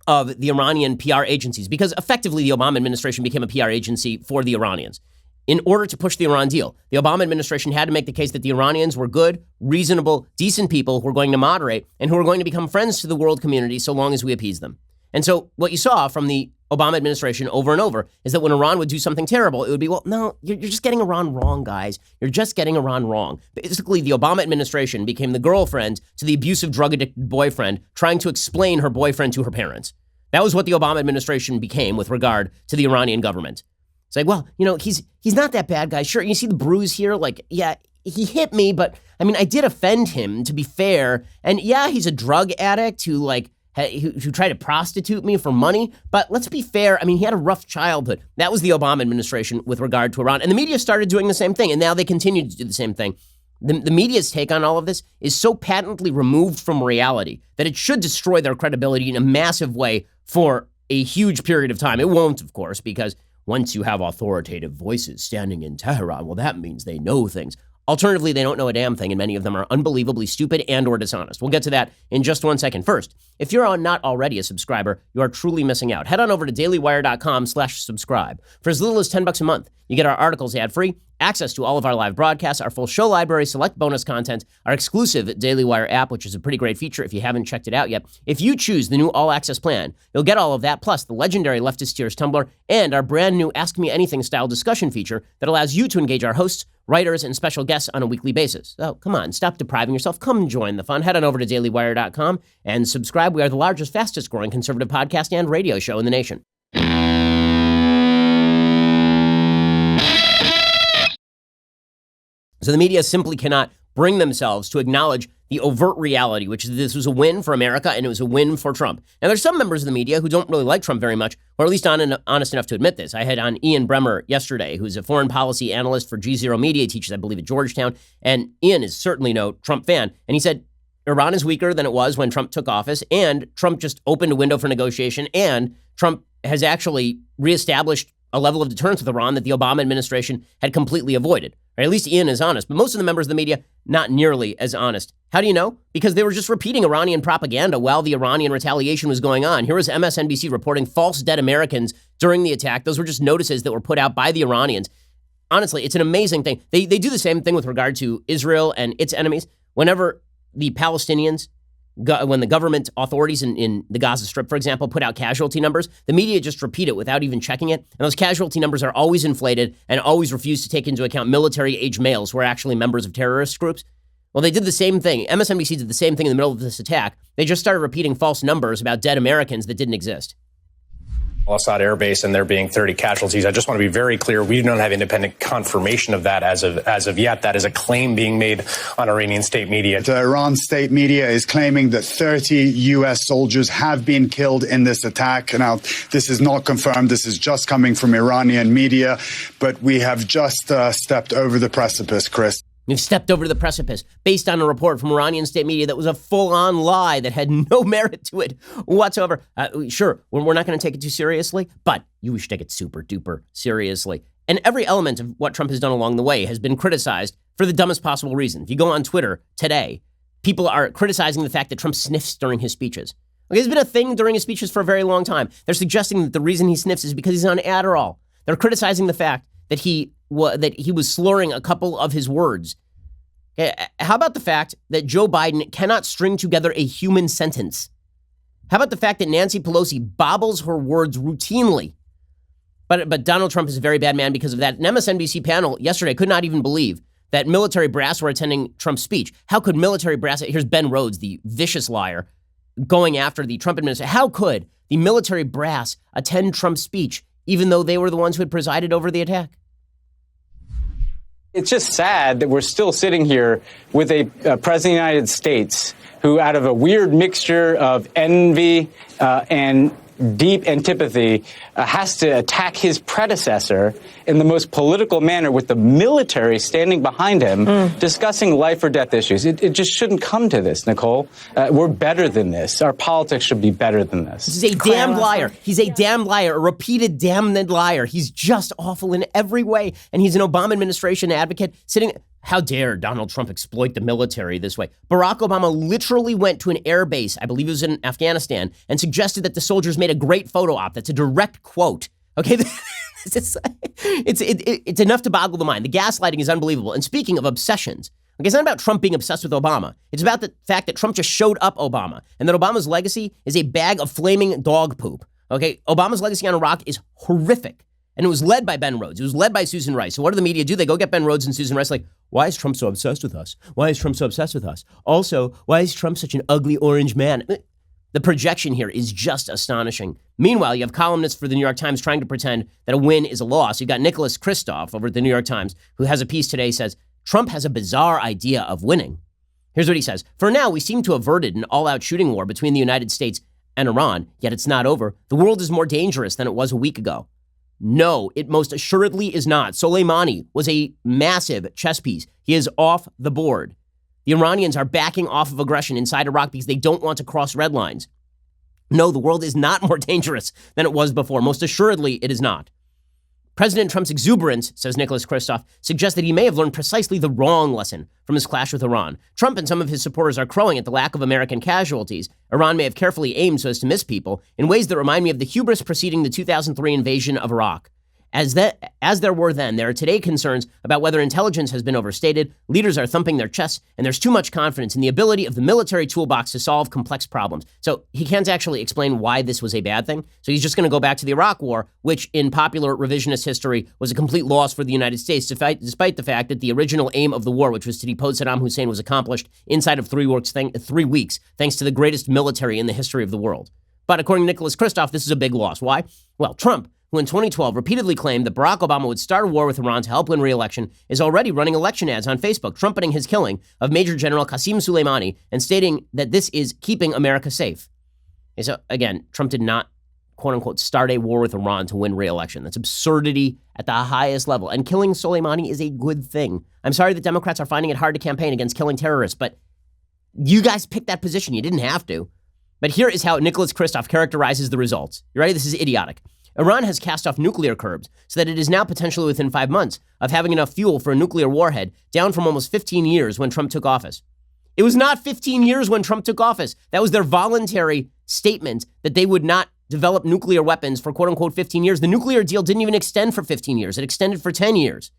of the Iranian PR agencies, because effectively the Obama administration became a PR agency for the Iranians. In order to push the Iran deal, the Obama administration had to make the case that the Iranians were good, reasonable, decent people who were going to moderate and who were going to become friends to the world community so long as we appease them. And so what you saw from the Obama administration over and over is that when Iran would do something terrible, it would be, well, no, you're just getting Iran wrong, guys. You're just getting Iran wrong. Basically, the Obama administration became the girlfriend to the abusive, drug-addicted boyfriend trying to explain her boyfriend to her parents. That was what the Obama administration became with regard to the Iranian government. It's like, well, he's not that bad, guys. Sure, you see the bruise here? Like, yeah, he hit me, but I mean, I did offend him, to be fair. And yeah, he's a drug addict who, who tried to prostitute me for money. But let's be fair. I mean, he had a rough childhood. That was the Obama administration with regard to Iran. And the media started doing the same thing. And now they continue to do the same thing. The media's take on all of this is so patently removed from reality that it should destroy their credibility in a massive way for a huge period of time. It won't, of course, because once you have authoritative voices standing in Tehran, well, that means they know things. Alternatively, they don't know a damn thing, and many of them are unbelievably stupid and or dishonest. We'll get to that in just 1 second. First, if you're not already a subscriber, you are truly missing out. Head on over to dailywire.com/subscribe. For as little as $10 a month, you get our articles ad-free, access to all of our live broadcasts, our full show library, select bonus content, our exclusive Daily Wire app, which is a pretty great feature if you haven't checked it out yet. If you choose the new all-access plan, you'll get all of that, plus the legendary Leftist Tears Tumblr and our brand new Ask Me Anything style discussion feature that allows you to engage our hosts, writers, and special guests on a weekly basis. So come on, stop depriving yourself. Come join the fun. Head on over to dailywire.com and subscribe. We are the largest, fastest growing conservative podcast and radio show in the nation. So the media simply cannot bring themselves to acknowledge the overt reality, which is this was a win for America and it was a win for Trump. Now, there's some members of the media who don't really like Trump very much, or at least honest enough to admit this. I had on Ian Bremmer yesterday, who's a foreign policy analyst for G0 Media, teaches, I believe, at Georgetown. And Ian is certainly no Trump fan. And he said Iran is weaker than it was when Trump took office, and Trump just opened a window for negotiation, and Trump has actually reestablished a level of deterrence with Iran that the Obama administration had completely avoided. Or at least Ian is honest, but most of the members of the media, not nearly as honest. How do you know? Because they were just repeating Iranian propaganda while the Iranian retaliation was going on. Here was MSNBC reporting false dead Americans during the attack. Those were just notices that were put out by the Iranians. Honestly, it's an amazing thing. They do the same thing with regard to Israel and its enemies. Whenever the Palestinians, when the government authorities in the Gaza Strip, for example, put out casualty numbers, the media just repeat it without even checking it. And those casualty numbers are always inflated and always refuse to take into account military-age males who are actually members of terrorist groups. Well, they did the same thing. MSNBC did the same thing in the middle of this attack. They just started repeating false numbers about dead Americans that didn't exist. Assad Air Base and there being 30 casualties. I just want to be very clear. We do not have independent confirmation of that as of yet. That is a claim being made on Iranian state media. The Iran state media is claiming that 30 U.S. soldiers have been killed in this attack. Now, this is not confirmed. This is just coming from Iranian media. But we have just stepped over the precipice, Chris. We've stepped over the precipice based on a report from Iranian state media that was a full-on lie that had no merit to it whatsoever. Sure, we're not going to take it too seriously, but you should take it super-duper seriously. And every element of what Trump has done along the way has been criticized for the dumbest possible reason. If you go on Twitter today, people are criticizing the fact that Trump sniffs during his speeches. Okay, it's been a thing during his speeches for a very long time. They're suggesting that the reason he sniffs is because he's on Adderall. They're criticizing the fact that he was slurring a couple of his words. How about the fact that Joe Biden cannot string together a human sentence? How about the fact that Nancy Pelosi bobbles her words routinely? But Donald Trump is a very bad man because of that. An MSNBC panel yesterday could not even believe that military brass were attending Trump's speech. How could military brass, here's Ben Rhodes, the vicious liar, going after the Trump administration. How could the military brass attend Trump's speech, even though they were the ones who had presided over the attack? It's just sad that we're still sitting here with a president of the United States who, out of a weird mixture of envy and deep antipathy, has to attack his predecessor in the most political manner with the military standing behind him, discussing life or death issues. It just shouldn't come to this, Nicole. We're better than this. Our politics should be better than this. He's a damned liar. He's a damned liar, a repeated damned liar. He's just awful in every way. And he's an Obama administration advocate sitting... How dare Donald Trump exploit the military this way? Barack Obama literally went to an air base, I believe it was in Afghanistan, and suggested that the soldiers made a great photo op. That's a direct quote. Okay, it's enough to boggle the mind. The gaslighting is unbelievable. And speaking of obsessions, okay, it's not about Trump being obsessed with Obama. It's about the fact that Trump just showed up Obama, and that Obama's legacy is a bag of flaming dog poop. Okay, Obama's legacy on Iraq is horrific. And it was led by Ben Rhodes. It was led by Susan Rice. So what do the media do? They go get Ben Rhodes and Susan Rice like, why is Trump so obsessed with us? Why is Trump so obsessed with us? Also, why is Trump such an ugly orange man? The projection here is just astonishing. Meanwhile, you have columnists for the New York Times trying to pretend that a win is a loss. You've got Nicholas Kristof over at the New York Times, who has a piece today, says, Trump has a bizarre idea of winning. Here's what he says. For now, we seem to have averted an all-out shooting war between the United States and Iran, yet it's not over. The world is more dangerous than it was a week ago. No, it most assuredly is not. Soleimani was a massive chess piece. He is off the board. The Iranians are backing off of aggression inside Iraq because they don't want to cross red lines. No, the world is not more dangerous than it was before. Most assuredly, it is not. President Trump's exuberance, says Nicholas Kristof, suggests that he may have learned precisely the wrong lesson from his clash with Iran. Trump and some of his supporters are crowing at the lack of American casualties. Iran may have carefully aimed so as to miss people in ways that remind me of the hubris preceding the 2003 invasion of Iraq. As there were then, there are today concerns about whether intelligence has been overstated, leaders are thumping their chests, and there's too much confidence in the ability of the military toolbox to solve complex problems. So he can't actually explain why this was a bad thing. So he's just going to go back to the Iraq War, which in popular revisionist history was a complete loss for the United States, despite the fact that the original aim of the war, which was to depose Saddam Hussein, was accomplished inside of 3 weeks, thanks to the greatest military in the history of the world. But according to Nicholas Kristof, this is a big loss. Why? Well, Trump, who in 2012 repeatedly claimed that Barack Obama would start a war with Iran to help win re-election, is already running election ads on Facebook, trumpeting his killing of Major General Qasem Soleimani and stating that this is keeping America safe. And so, again, Trump did not, quote-unquote, start a war with Iran to win re-election. That's absurdity at the highest level. And killing Soleimani is a good thing. I'm sorry that Democrats are finding it hard to campaign against killing terrorists, but you guys picked that position. You didn't have to. But here is how Nicholas Kristof characterizes the results. You ready? This is idiotic. Iran has cast off nuclear curbs so that it is now potentially within 5 months of having enough fuel for a nuclear warhead, down from almost 15 years when Trump took office. It was not 15 years when Trump took office. That was their voluntary statement that they would not develop nuclear weapons for quote-unquote 15 years. The nuclear deal didn't even extend for 15 years. It extended for 10 years.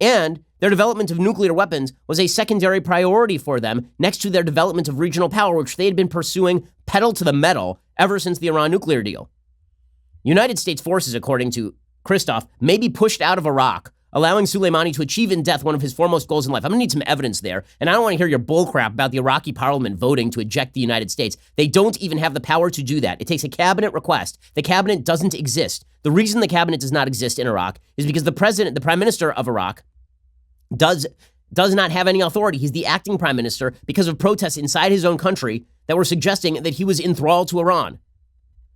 And their development of nuclear weapons was a secondary priority for them next to their development of regional power, which they had been pursuing pedal to the metal ever since the Iran nuclear deal. United States forces, according to Kristof, may be pushed out of Iraq, allowing Soleimani to achieve in death one of his foremost goals in life. I'm going to need some evidence there, and I don't want to hear your bullcrap about the Iraqi parliament voting to eject the United States. They don't even have the power to do that. It takes a cabinet request. The cabinet doesn't exist. The reason the cabinet does not exist in Iraq is because the prime minister of Iraq, does not have any authority. He's the acting prime minister because of protests inside his own country that were suggesting that he was enthralled to Iran.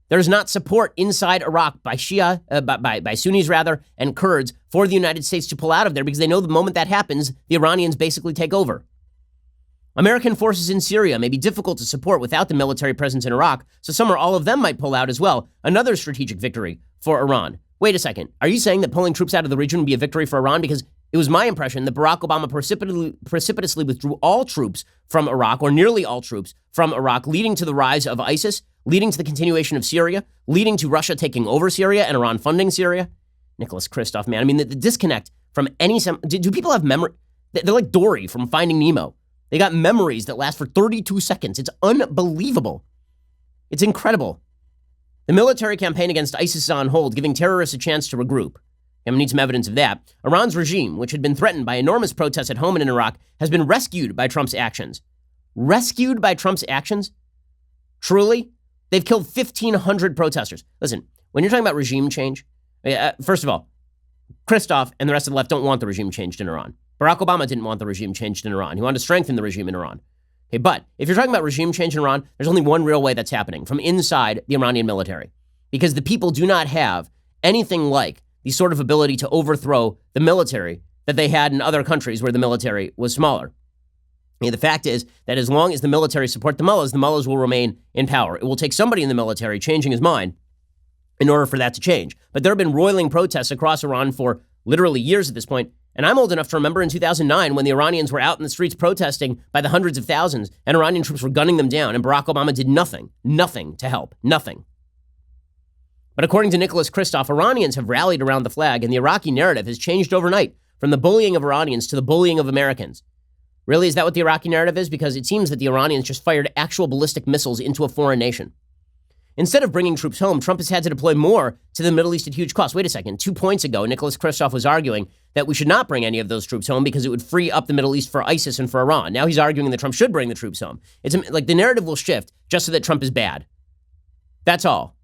There's not support inside Iraq by by Sunnis rather, and Kurds for the United States to pull out of there because they know the moment that happens, the Iranians basically take over. American forces in Syria may be difficult to support without the military presence in Iraq, so some or all of them might pull out as well. Another strategic victory for Iran. Wait a second. Are you saying that pulling troops out of the region would be a victory for Iran? Because it was my impression that Barack Obama precipitously withdrew all troops from Iraq, or nearly all troops from Iraq, leading to the rise of ISIS, leading to the continuation of Syria, leading to Russia taking over Syria and Iran funding Syria. Nicholas Kristof, man. I mean, the disconnect from any... Do people have memory? They're like Dory from Finding Nemo. They got memories that last for 32 seconds. It's unbelievable. It's incredible. The military campaign against ISIS is on hold, giving terrorists a chance to regroup. And we need some evidence of that. Iran's regime, which had been threatened by enormous protests at home and in Iraq, has been rescued by Trump's actions. Rescued by Trump's actions? Truly? They've killed 1,500 protesters. Listen, when you're talking about regime change, first of all, Kristof and the rest of the left don't want the regime changed in Iran. Barack Obama didn't want the regime changed in Iran. He wanted to strengthen the regime in Iran. Okay, but if you're talking about regime change in Iran, there's only one real way that's happening, from inside the Iranian military. Because the people do not have anything like the sort of ability to overthrow the military that they had in other countries where the military was smaller. And the fact is that as long as the military support the mullahs will remain in power. It will take somebody in the military changing his mind in order for that to change. But there have been roiling protests across Iran for literally years at this point. And I'm old enough to remember in 2009 when the Iranians were out in the streets protesting by the hundreds of thousands and Iranian troops were gunning them down and Barack Obama did nothing to help, nothing. But according to Nicholas Kristof, Iranians have rallied around the flag and the Iraqi narrative has changed overnight from the bullying of Iranians to the bullying of Americans. Really, is that what the Iraqi narrative is? Because it seems that the Iranians just fired actual ballistic missiles into a foreign nation. Instead of bringing troops home, Trump has had to deploy more to the Middle East at huge cost. Wait a second. 2 points ago, Nicholas Kristof was arguing that we should not bring any of those troops home because it would free up the Middle East for ISIS and for Iran. Now he's arguing that Trump should bring the troops home. It's like the narrative will shift just so that Trump is bad. That's all.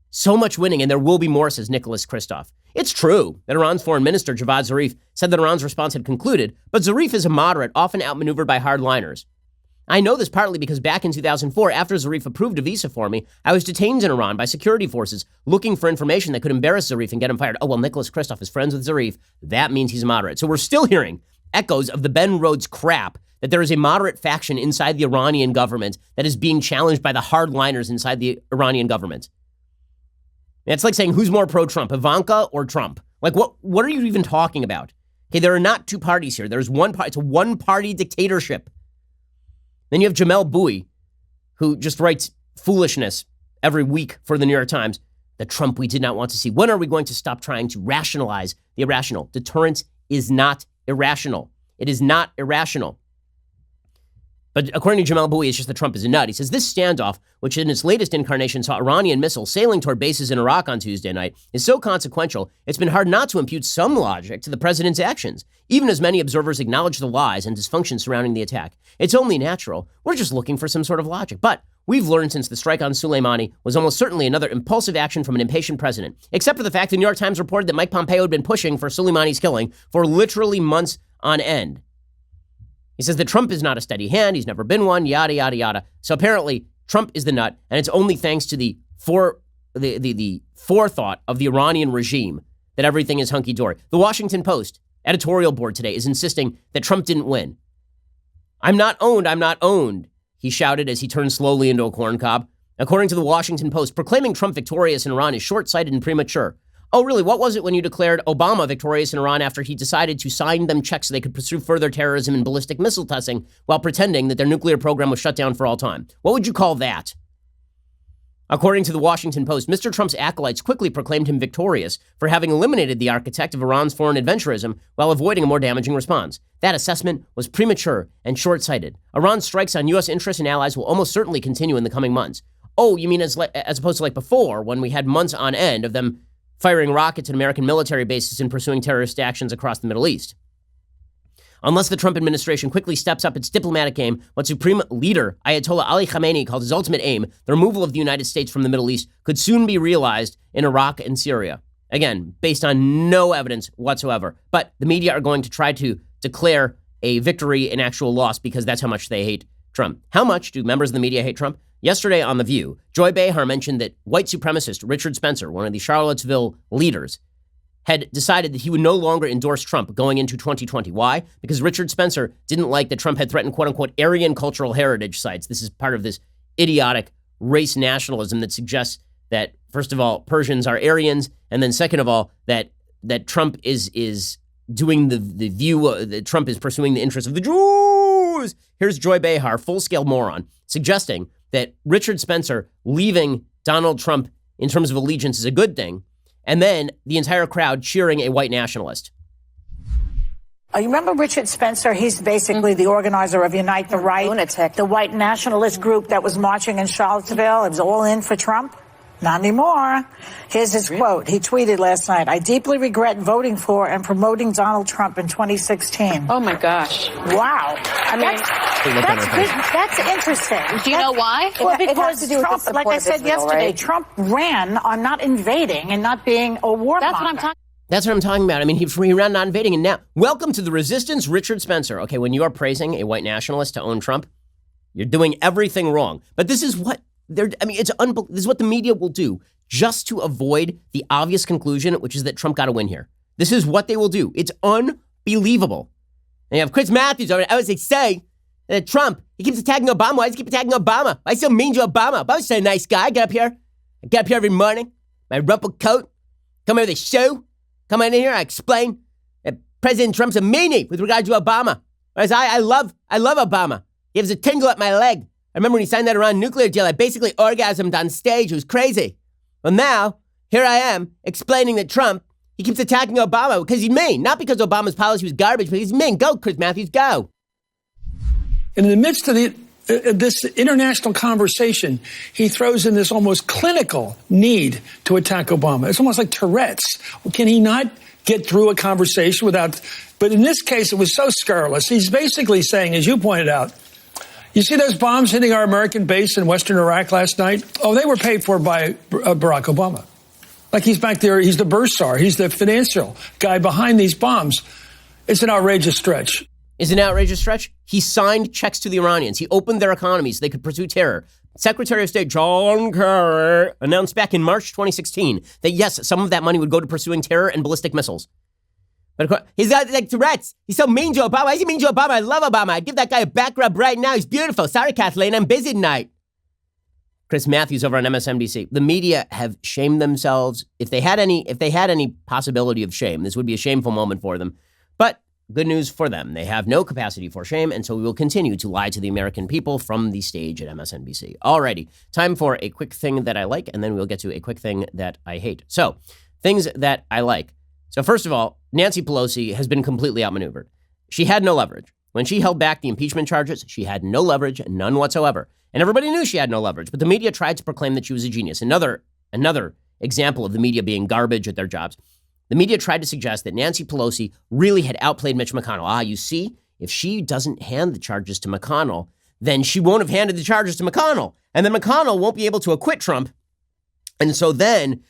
So much winning, and there will be more, says Nicholas Kristof. It's true that Iran's foreign minister, Javad Zarif, said that Iran's response had concluded, but Zarif is a moderate, often outmaneuvered by hardliners. I know this partly because back in 2004, after Zarif approved a visa for me, I was detained in Iran by security forces looking for information that could embarrass Zarif and get him fired. Oh, well, Nicholas Kristof is friends with Zarif. That means he's a moderate. So we're still hearing echoes of the Ben Rhodes crap that there is a moderate faction inside the Iranian government that is being challenged by the hardliners inside the Iranian government. It's like saying, who's more pro-Trump, Ivanka or Trump? Like, what are you even talking about? Okay, there are not two parties here. There's one party. It's a one-party dictatorship. Then you have Jamel Bouie, who just writes foolishness every week for the New York Times. The Trump we did not want to see. When are we going to stop trying to rationalize the irrational? Deterrence is not irrational. It is not irrational. But according to Jamel Bouie, it's just that Trump is a nut. He says this standoff, which in its latest incarnation saw Iranian missiles sailing toward bases in Iraq on Tuesday night, is so consequential, it's been hard not to impute some logic to the president's actions, even as many observers acknowledge the lies and dysfunction surrounding the attack. It's only natural. We're just looking for some sort of logic. But we've learned since the strike on Soleimani was almost certainly another impulsive action from an impatient president, except for the fact the New York Times reported that Mike Pompeo had been pushing for Soleimani's killing for literally months on end. He says that Trump is not a steady hand. He's never been one, yada, yada, yada. So apparently Trump is the nut, and it's only thanks to the forethought of the Iranian regime that everything is hunky-dory. The Washington Post editorial board today is insisting that Trump didn't win. I'm not owned, he shouted as he turned slowly into a corn cob. According to the Washington Post, proclaiming Trump victorious in Iran is short-sighted and premature. Oh, really? What was it when you declared Obama victorious in Iran after he decided to sign them checks so they could pursue further terrorism and ballistic missile testing while pretending that their nuclear program was shut down for all time? What would you call that? According to the Washington Post, Mr. Trump's acolytes quickly proclaimed him victorious for having eliminated the architect of Iran's foreign adventurism while avoiding a more damaging response. That assessment was premature and short-sighted. Iran's strikes on U.S. interests and allies will almost certainly continue in the coming months. Oh, you mean as opposed to like before, when we had months on end of them firing rockets at American military bases and pursuing terrorist actions across the Middle East. Unless the Trump administration quickly steps up its diplomatic game, what Supreme Leader Ayatollah Ali Khamenei called his ultimate aim, the removal of the United States from the Middle East, could soon be realized in Iraq and Syria. Again, based on no evidence whatsoever. But the media are going to try to declare a victory an actual loss because that's how much they hate Trump. How much do members of the media hate Trump? Yesterday on The View, Joy Behar mentioned that white supremacist Richard Spencer, one of the Charlottesville leaders, had decided that he would no longer endorse Trump going into 2020. Why? Because Richard Spencer didn't like that Trump had threatened quote-unquote Aryan cultural heritage sites. This is part of this idiotic race nationalism that suggests that, first of all, Persians are Aryans, and then second of all, that Trump is doing the view that Trump is pursuing the interests of the Jews. Here's Joy Behar, full-scale moron, suggesting that Richard Spencer leaving Donald Trump in terms of allegiance is a good thing, and then the entire crowd cheering a white nationalist. You remember Richard Spencer? He's basically the organizer of Unite the Right, lunatic, the white nationalist group that was marching in Charlottesville. It was all in for Trump. Not anymore. Here's his quote. He tweeted last night, "I deeply regret voting for and promoting Donald Trump in 2016. Oh, my gosh. Wow. I mean, that's interesting. Do you know why? Well, because Trump, like I said yesterday, right? Trump ran on not invading and not being a warmonger. That's what I'm talking about. I mean, he ran not invading, and now, welcome to the resistance, Richard Spencer. Okay, when you are praising a white nationalist to own Trump, you're doing everything wrong. But this is what this is what the media will do just to avoid the obvious conclusion, which is that Trump got to win here. This is what they will do. It's unbelievable. And you have Chris Matthews over there. I would say that Trump, he keeps attacking Obama. Why does he keep attacking Obama? Why is he so mean to Obama? Obama's a nice guy. I get up here every morning, my rumpled coat, come over the show, come in here, I explain that President Trump's a meanie with regard to Obama. Whereas I love Obama. He gives a tingle at my leg. I remember when he signed that Iran nuclear deal, I basically orgasmed on stage. It was crazy. Well, now, here I am explaining that Trump, he keeps attacking Obama because he's mean. Not because Obama's policy was garbage, but he's mean. Go, Chris Matthews, go. In the midst of this international conversation, he throws in this almost clinical need to attack Obama. It's almost like Tourette's. Can he not get through a conversation without... But in this case, it was so scurrilous. He's basically saying, as you pointed out, you see those bombs hitting our American base in western Iraq last night? Oh, they were paid for by Barack Obama. Like he's back there, he's the bursar, he's the financial guy behind these bombs. It's an outrageous stretch. is an outrageous stretch. He signed checks to the Iranians. He opened their economies so they could pursue terror. Secretary of State John Kerry announced back in March 2016 that, yes, some of that money would go to pursuing terror and ballistic missiles. But of course, he's got like Tourette's. He's so mean to Obama. Why is he mean to Obama? I love Obama. I'd give that guy a back rub right now. He's beautiful. Sorry, Kathleen. I'm busy tonight. Chris Matthews over on MSNBC. The media have shamed themselves. If they had any possibility of shame, this would be a shameful moment for them. But good news for them. They have no capacity for shame, and so we will continue to lie to the American people from the stage at MSNBC. Alrighty, time for a quick thing that I like, and then we'll get to a quick thing that I hate. So, things that I like. So first of all, Nancy Pelosi has been completely outmaneuvered. She had no leverage. When she held back the impeachment charges, she had no leverage, none whatsoever. And everybody knew she had no leverage, but the media tried to proclaim that she was a genius. Another example of the media being garbage at their jobs. The media tried to suggest that Nancy Pelosi really had outplayed Mitch McConnell. You see, if she doesn't hand the charges to McConnell, then she won't have handed the charges to McConnell. And then McConnell won't be able to acquit Trump. And so then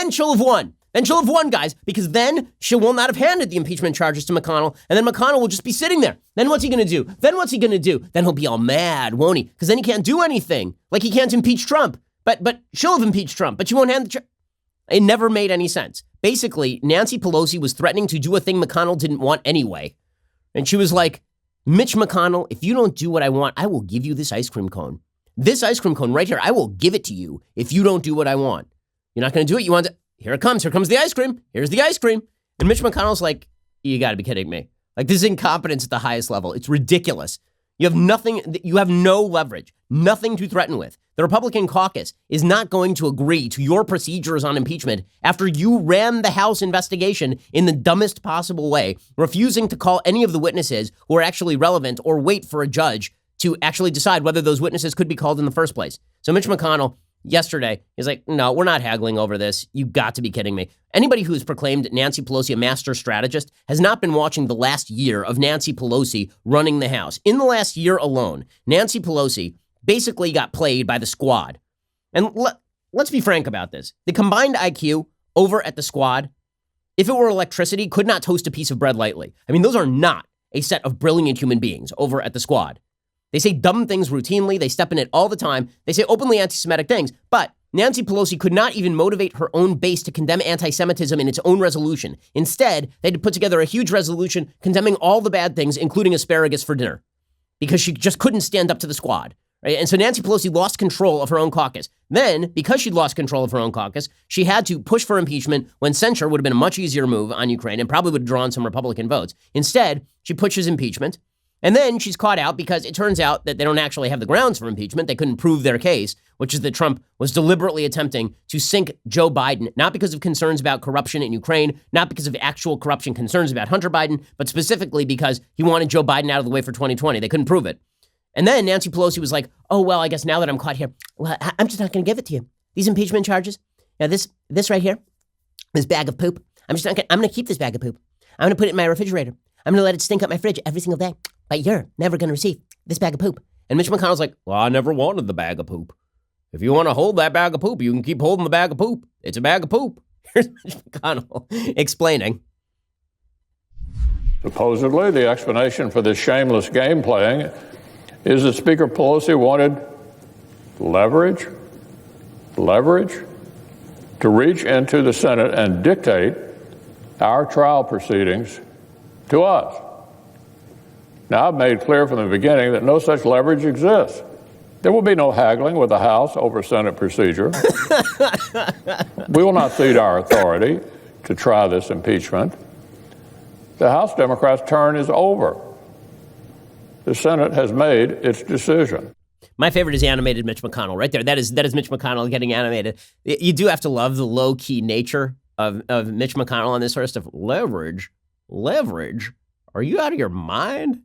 she'll have won. Then she'll have won, guys, because then she will not have handed the impeachment charges to McConnell, and then McConnell will just be sitting there. Then what's he going to do? Then he'll be all mad, won't he? Because then he can't do anything. Like he can't impeach Trump. But she'll have impeached Trump, but she won't hand the charge. It never made any sense. Basically, Nancy Pelosi was threatening to do a thing McConnell didn't want anyway. And she was like, Mitch McConnell, if you don't do what I want, I will give you this ice cream cone. This ice cream cone right here, I will give it to you if you don't do what I want. You're not going to do it. You want to... Here it comes. Here comes the ice cream. Here's the ice cream. And Mitch McConnell's like, you got to be kidding me. Like, this is incompetence at the highest level. It's ridiculous. You have nothing. You have no leverage, nothing to threaten with. The Republican caucus is not going to agree to your procedures on impeachment after you ran the House investigation in the dumbest possible way, refusing to call any of the witnesses who are actually relevant or wait for a judge to actually decide whether those witnesses could be called in the first place. So Mitch McConnell, yesterday, he's like, no, we're not haggling over this. You got to be kidding me. Anybody who's proclaimed Nancy Pelosi a master strategist has not been watching the last year of Nancy Pelosi running the House. In the last year alone, Nancy Pelosi basically got played by the squad. And let's be frank about this. The combined IQ over at the squad, if it were electricity, could not toast a piece of bread lightly. I mean, those are not a set of brilliant human beings over at the squad. They say dumb things routinely. They step in it all the time. They say openly anti-Semitic things. But Nancy Pelosi could not even motivate her own base to condemn anti-Semitism in its own resolution. Instead, they had to put together a huge resolution condemning all the bad things, including asparagus for dinner, because she just couldn't stand up to the squad. Right? And so Nancy Pelosi lost control of her own caucus. Then, because she'd lost control of her own caucus, she had to push for impeachment when censure would have been a much easier move on Ukraine and probably would have drawn some Republican votes. Instead, she pushes impeachment. And then she's caught out because it turns out that they don't actually have the grounds for impeachment. They couldn't prove their case, which is that Trump was deliberately attempting to sink Joe Biden, not because of concerns about corruption in Ukraine, not because of actual corruption concerns about Hunter Biden, but specifically because he wanted Joe Biden out of the way for 2020. They couldn't prove it. And then Nancy Pelosi was like, oh, well, I guess now that I'm caught here, well, I'm just not going to give it to you. These impeachment charges, now this right here, this bag of poop, I'm going to keep this bag of poop. I'm going to put it in my refrigerator. I'm going to let it stink up my fridge every single day. But you're never going to receive this bag of poop. And Mitch McConnell's like, well, I never wanted the bag of poop. If you want to hold that bag of poop, you can keep holding the bag of poop. It's a bag of poop. Here's Mitch McConnell explaining. Supposedly, the explanation for this shameless game playing is that Speaker Pelosi wanted leverage to reach into the Senate and dictate our trial proceedings to us. Now, I've made clear from the beginning that no such leverage exists. There will be no haggling with the House over Senate procedure. We will not cede our authority to try this impeachment. The House Democrats' turn is over. The Senate has made its decision. My favorite is animated Mitch McConnell right there. That is Mitch McConnell getting animated. You do have to love the low-key nature of Mitch McConnell on this sort of stuff. Leverage? Are you out of your mind?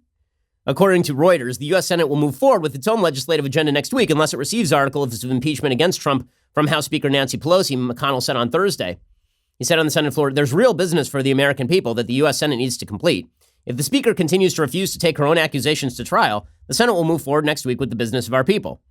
According to Reuters, the U.S. Senate will move forward with its own legislative agenda next week unless it receives articles of impeachment against Trump from House Speaker Nancy Pelosi, McConnell said on Thursday. He said on the Senate floor, there's real business for the American people that the U.S. Senate needs to complete. If the Speaker continues to refuse to take her own accusations to trial, the Senate will move forward next week with the business of our people.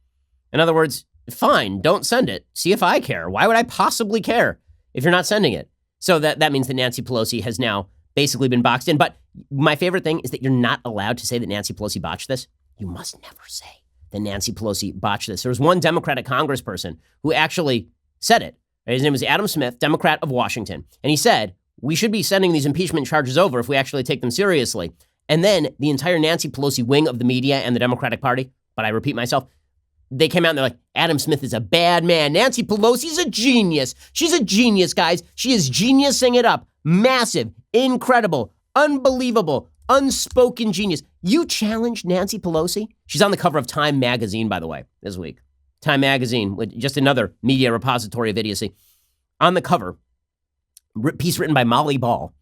In other words, fine, don't send it. See if I care. Why would I possibly care if you're not sending it? So that means that Nancy Pelosi has now basically been boxed in. But my favorite thing is that you're not allowed to say that Nancy Pelosi botched this. You must never say that Nancy Pelosi botched this. There was one Democratic congressperson who actually said it. His name was Adam Smith, Democrat of Washington. And he said, we should be sending these impeachment charges over if we actually take them seriously. And then the entire Nancy Pelosi wing of the media and the Democratic Party, but I repeat myself, they came out and they're like, Adam Smith is a bad man. Nancy Pelosi's a genius. She's a genius, guys. She is geniusing it up. Massive, incredible, unbelievable, unspoken genius. You challenged Nancy Pelosi? She's on the cover of Time magazine, by the way, this week. Time magazine, just another media repository of idiocy. On the cover, piece written by Molly Ball,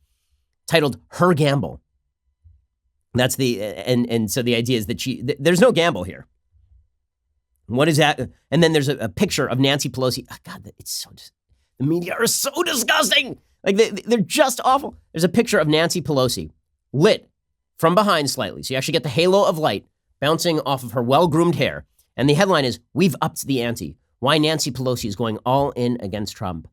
titled Her Gamble. That's and so the idea is that there's no gamble here. What is that? And then there's a picture of Nancy Pelosi. Oh, God, it's so, the media are so disgusting. Like they're just awful. There's a picture of Nancy Pelosi lit from behind slightly. So you actually get the halo of light bouncing off of her well-groomed hair. And the headline is, we've upped the ante. Why Nancy Pelosi is going all in against Trump.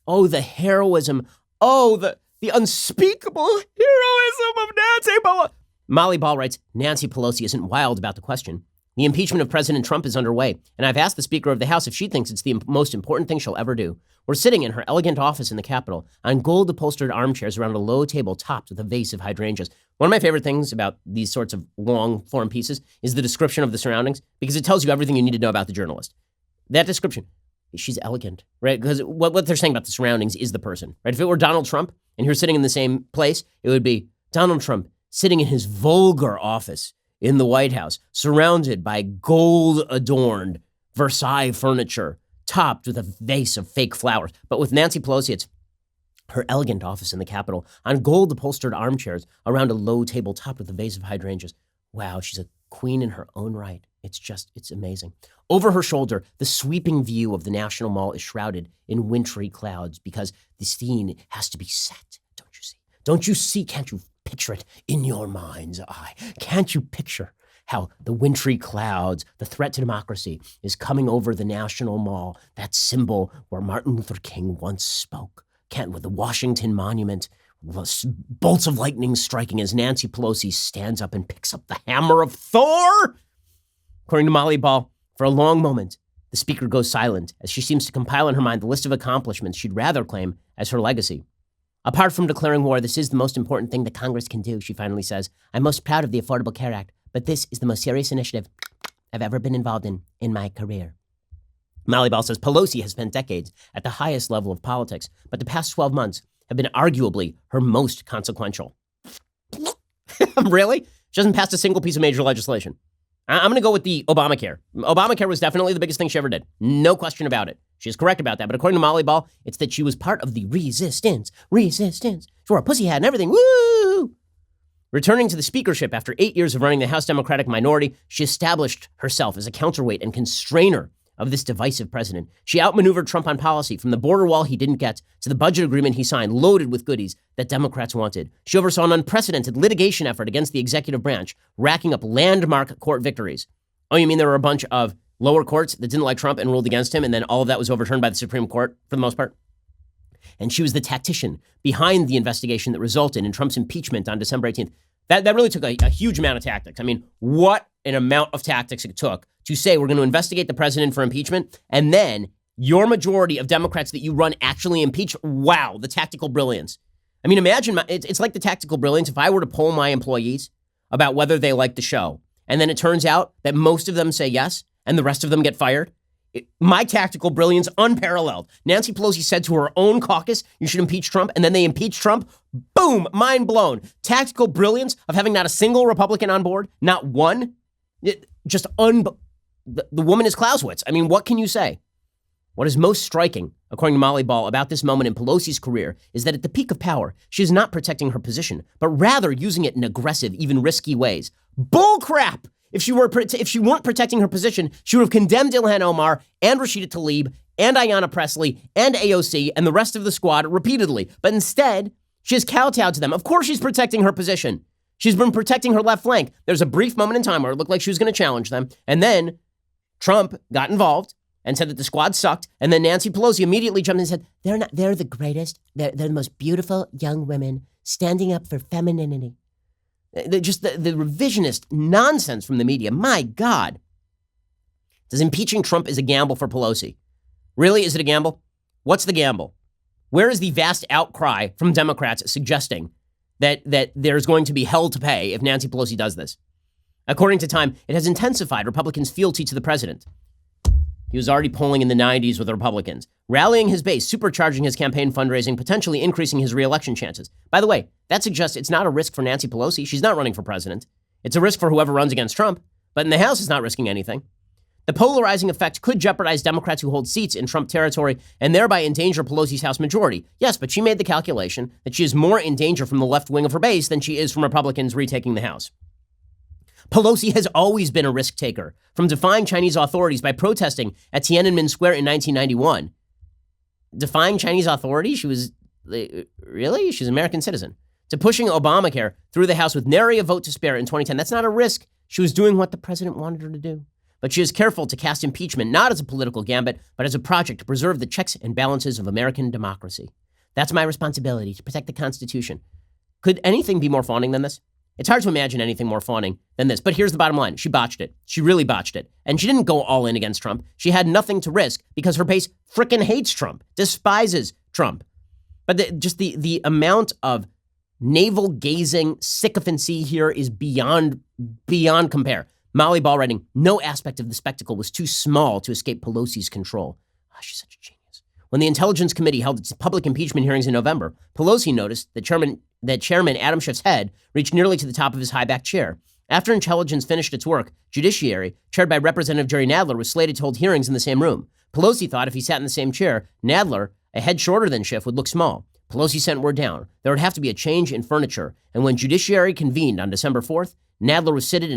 Oh, the heroism. Oh, the unspeakable heroism of Nancy Pelosi. Molly Ball writes, Nancy Pelosi isn't wild about the question. The impeachment of President Trump is underway, and I've asked the Speaker of the House if she thinks it's the most important thing she'll ever do. We're sitting in her elegant office in the Capitol on gold-upholstered armchairs around a low table topped with a vase of hydrangeas. One of my favorite things about these sorts of long-form pieces is the description of the surroundings, because it tells you everything you need to know about the journalist. That description, she's elegant, right? Because what they're saying about the surroundings is the person, right? If it were Donald Trump and you're sitting in the same place, it would be Donald Trump sitting in his vulgar office in the White House, surrounded by gold-adorned Versailles furniture, topped with a vase of fake flowers. But with Nancy Pelosi, it's her elegant office in the Capitol on gold-upholstered armchairs around a low table topped with a vase of hydrangeas. Wow, she's a queen in her own right. It's amazing. Over her shoulder, the sweeping view of the National Mall is shrouded in wintry clouds because the scene has to be set. Don't you see? Don't you see? Can't you picture it in your mind's eye? Can't you picture how the wintry clouds, the threat to democracy, is coming over the National Mall, that symbol where Martin Luther King once spoke? With the Washington Monument, bolts of lightning striking as Nancy Pelosi stands up and picks up the hammer of Thor? According to Molly Ball, for a long moment, the speaker goes silent as she seems to compile in her mind the list of accomplishments she'd rather claim as her legacy. Apart from declaring war, this is the most important thing that Congress can do, she finally says. I'm most proud of the Affordable Care Act, but this is the most serious initiative I've ever been involved in my career. Molly Ball says Pelosi has spent decades at the highest level of politics, but the past 12 months have been arguably her most consequential. Really? She hasn't passed a single piece of major legislation. I'm going to go with the Obamacare. Obamacare was definitely the biggest thing she ever did. No question about it. She's correct about that. But according to Molly Ball, it's that she was part of the resistance. She wore a pussy hat and everything. Woo! Returning to the speakership after 8 years of running the House Democratic minority, she established herself as a counterweight and constrainer of this divisive president. She outmaneuvered Trump on policy, from the border wall he didn't get to the budget agreement he signed loaded with goodies that Democrats wanted. She oversaw an unprecedented litigation effort against the executive branch, racking up landmark court victories. Oh, you mean there were a bunch of lower courts that didn't like Trump and ruled against him, and then all of that was overturned by the Supreme Court for the most part? And she was the tactician behind the investigation that resulted in Trump's impeachment on December 18th. That really took a huge amount of tactics. I mean, what an amount of tactics it took to say we're going to investigate the president for impeachment, and then your majority of Democrats that you run actually impeach. Wow, the tactical brilliance. I mean, imagine, it's like the tactical brilliance if I were to poll my employees about whether they like the show, and then it turns out that most of them say yes, and the rest of them get fired. My tactical brilliance, unparalleled. Nancy Pelosi said to her own caucus, you should impeach Trump, and then they impeach Trump. Boom, mind blown. Tactical brilliance of having not a single Republican on board, not one. The woman is Clausewitz. I mean, what can you say? What is most striking, according to Molly Ball, about this moment in Pelosi's career is that at the peak of power, she is not protecting her position, but rather using it in aggressive, even risky ways. Bull crap! If she weren't protecting her position, she would have condemned Ilhan Omar and Rashida Tlaib and Ayanna Pressley and AOC and the rest of the squad repeatedly. But instead, she has kowtowed to them. Of course she's protecting her position. She's been protecting her left flank. There's a brief moment in time where it looked like she was going to challenge them. And then Trump got involved and said that the squad sucked. And then Nancy Pelosi immediately jumped in and said, they're the greatest. They're the most beautiful young women standing up for femininity. Just the revisionist nonsense from the media. My God. Does impeaching Trump is a gamble for Pelosi? Really? Is it a gamble? What's the gamble? Where is the vast outcry from Democrats suggesting that there's going to be hell to pay if Nancy Pelosi does this? According to Time, it has intensified Republicans' fealty to the president. He was already polling in the 90s with Republicans, rallying his base, supercharging his campaign fundraising, potentially increasing his reelection chances. By the way, that suggests it's not a risk for Nancy Pelosi. She's not running for president. It's a risk for whoever runs against Trump. But in the House, it's not risking anything. The polarizing effect could jeopardize Democrats who hold seats in Trump territory and thereby endanger Pelosi's House majority. Yes, but she made the calculation that she is more in danger from the left wing of her base than she is from Republicans retaking the House. Pelosi has always been a risk taker, from defying Chinese authorities by protesting at Tiananmen Square in 1991. Defying Chinese authorities? Really? She's an American citizen. To pushing Obamacare through the House with nary a vote to spare in 2010. That's not a risk. She was doing what the president wanted her to do. But she is careful to cast impeachment not as a political gambit, but as a project to preserve the checks and balances of American democracy. That's my responsibility, to protect the Constitution. Could anything be more fawning than this? It's hard to imagine anything more fawning than this. But here's the bottom line. She botched it. She really botched it. And she didn't go all in against Trump. She had nothing to risk because her base frickin' hates Trump, despises Trump. But the amount of navel-gazing sycophancy here is beyond compare. Molly Ball writing, no aspect of the spectacle was too small to escape Pelosi's control. She's such a genius. When the Intelligence Committee held its public impeachment hearings in November, Pelosi noticed that Chairman Adam Schiff's head reached nearly to the top of his high-backed chair. After Intelligence finished its work, Judiciary, chaired by Representative Jerry Nadler, was slated to hold hearings in the same room. Pelosi thought if he sat in the same chair, Nadler, a head shorter than Schiff, would look small. Pelosi sent word down. There would have to be a change in furniture. And when Judiciary convened on December 4th, Nadler was seated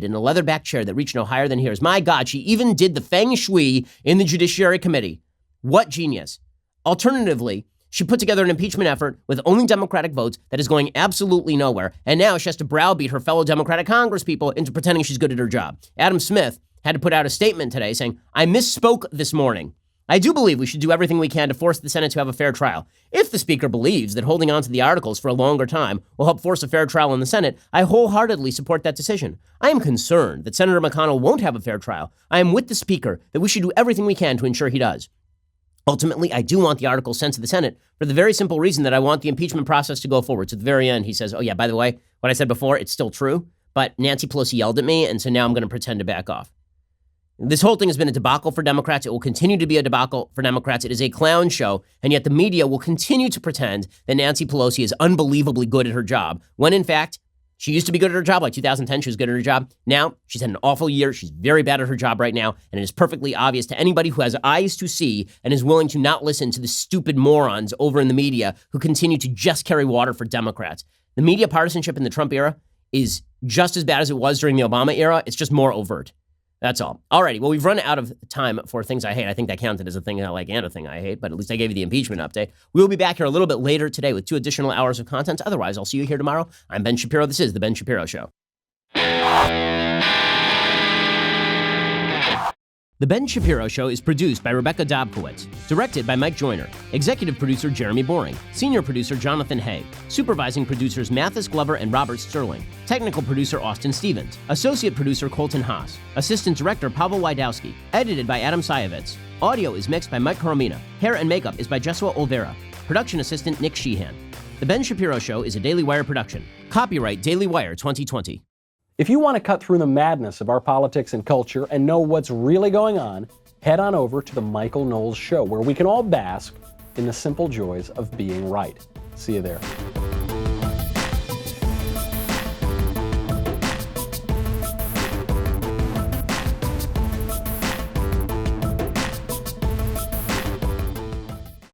in a leather-backed chair that reached no higher than hers. My God, she even did the feng shui in the Judiciary Committee. What genius. Alternatively, she put together an impeachment effort with only Democratic votes that is going absolutely nowhere. And now she has to browbeat her fellow Democratic congresspeople into pretending she's good at her job. Adam Smith had to put out a statement today saying, I misspoke this morning. I do believe we should do everything we can to force the Senate to have a fair trial. If the Speaker believes that holding on to the articles for a longer time will help force a fair trial in the Senate, I wholeheartedly support that decision. I am concerned that Senator McConnell won't have a fair trial. I am with the Speaker that we should do everything we can to ensure he does. Ultimately, I do want the articles sent to the Senate for the very simple reason that I want the impeachment process to go forward. To the very end, he says, oh yeah, by the way, what I said before, it's still true, but Nancy Pelosi yelled at me, and so now I'm going to pretend to back off. This whole thing has been a debacle for Democrats. It will continue to be a debacle for Democrats. It is a clown show, and yet the media will continue to pretend that Nancy Pelosi is unbelievably good at her job, when in fact, she used to be good at her job. Like 2010, she was good at her job. Now, she's had an awful year. She's very bad at her job right now. And it is perfectly obvious to anybody who has eyes to see and is willing to not listen to the stupid morons over in the media who continue to just carry water for Democrats. The media partisanship in the Trump era is just as bad as it was during the Obama era. It's just more overt. That's all. Alrighty, well, we've run out of time for things I hate. I think that counted as a thing I like and a thing I hate, but at least I gave you the impeachment update. We'll be back here a little bit later today with 2 additional hours of content. Otherwise, I'll see you here tomorrow. I'm Ben Shapiro. This is The Ben Shapiro Show. The Ben Shapiro Show is produced by Rebecca Dobkowitz, directed by Mike Joyner, executive producer Jeremy Boring, senior producer Jonathan Hay, supervising producers Mathis Glover and Robert Sterling, technical producer Austin Stevens, associate producer Colton Haas, assistant director Pavel Wydowski, edited by Adam Sayevitz. Audio is mixed by Mike Coromina. Hair and makeup is by Jesua Olvera. Production assistant Nick Sheehan. The Ben Shapiro Show is a Daily Wire production. Copyright Daily Wire 2020. If you want to cut through the madness of our politics and culture and know what's really going on, head on over to The Michael Knowles Show, where we can all bask in the simple joys of being right. See you there.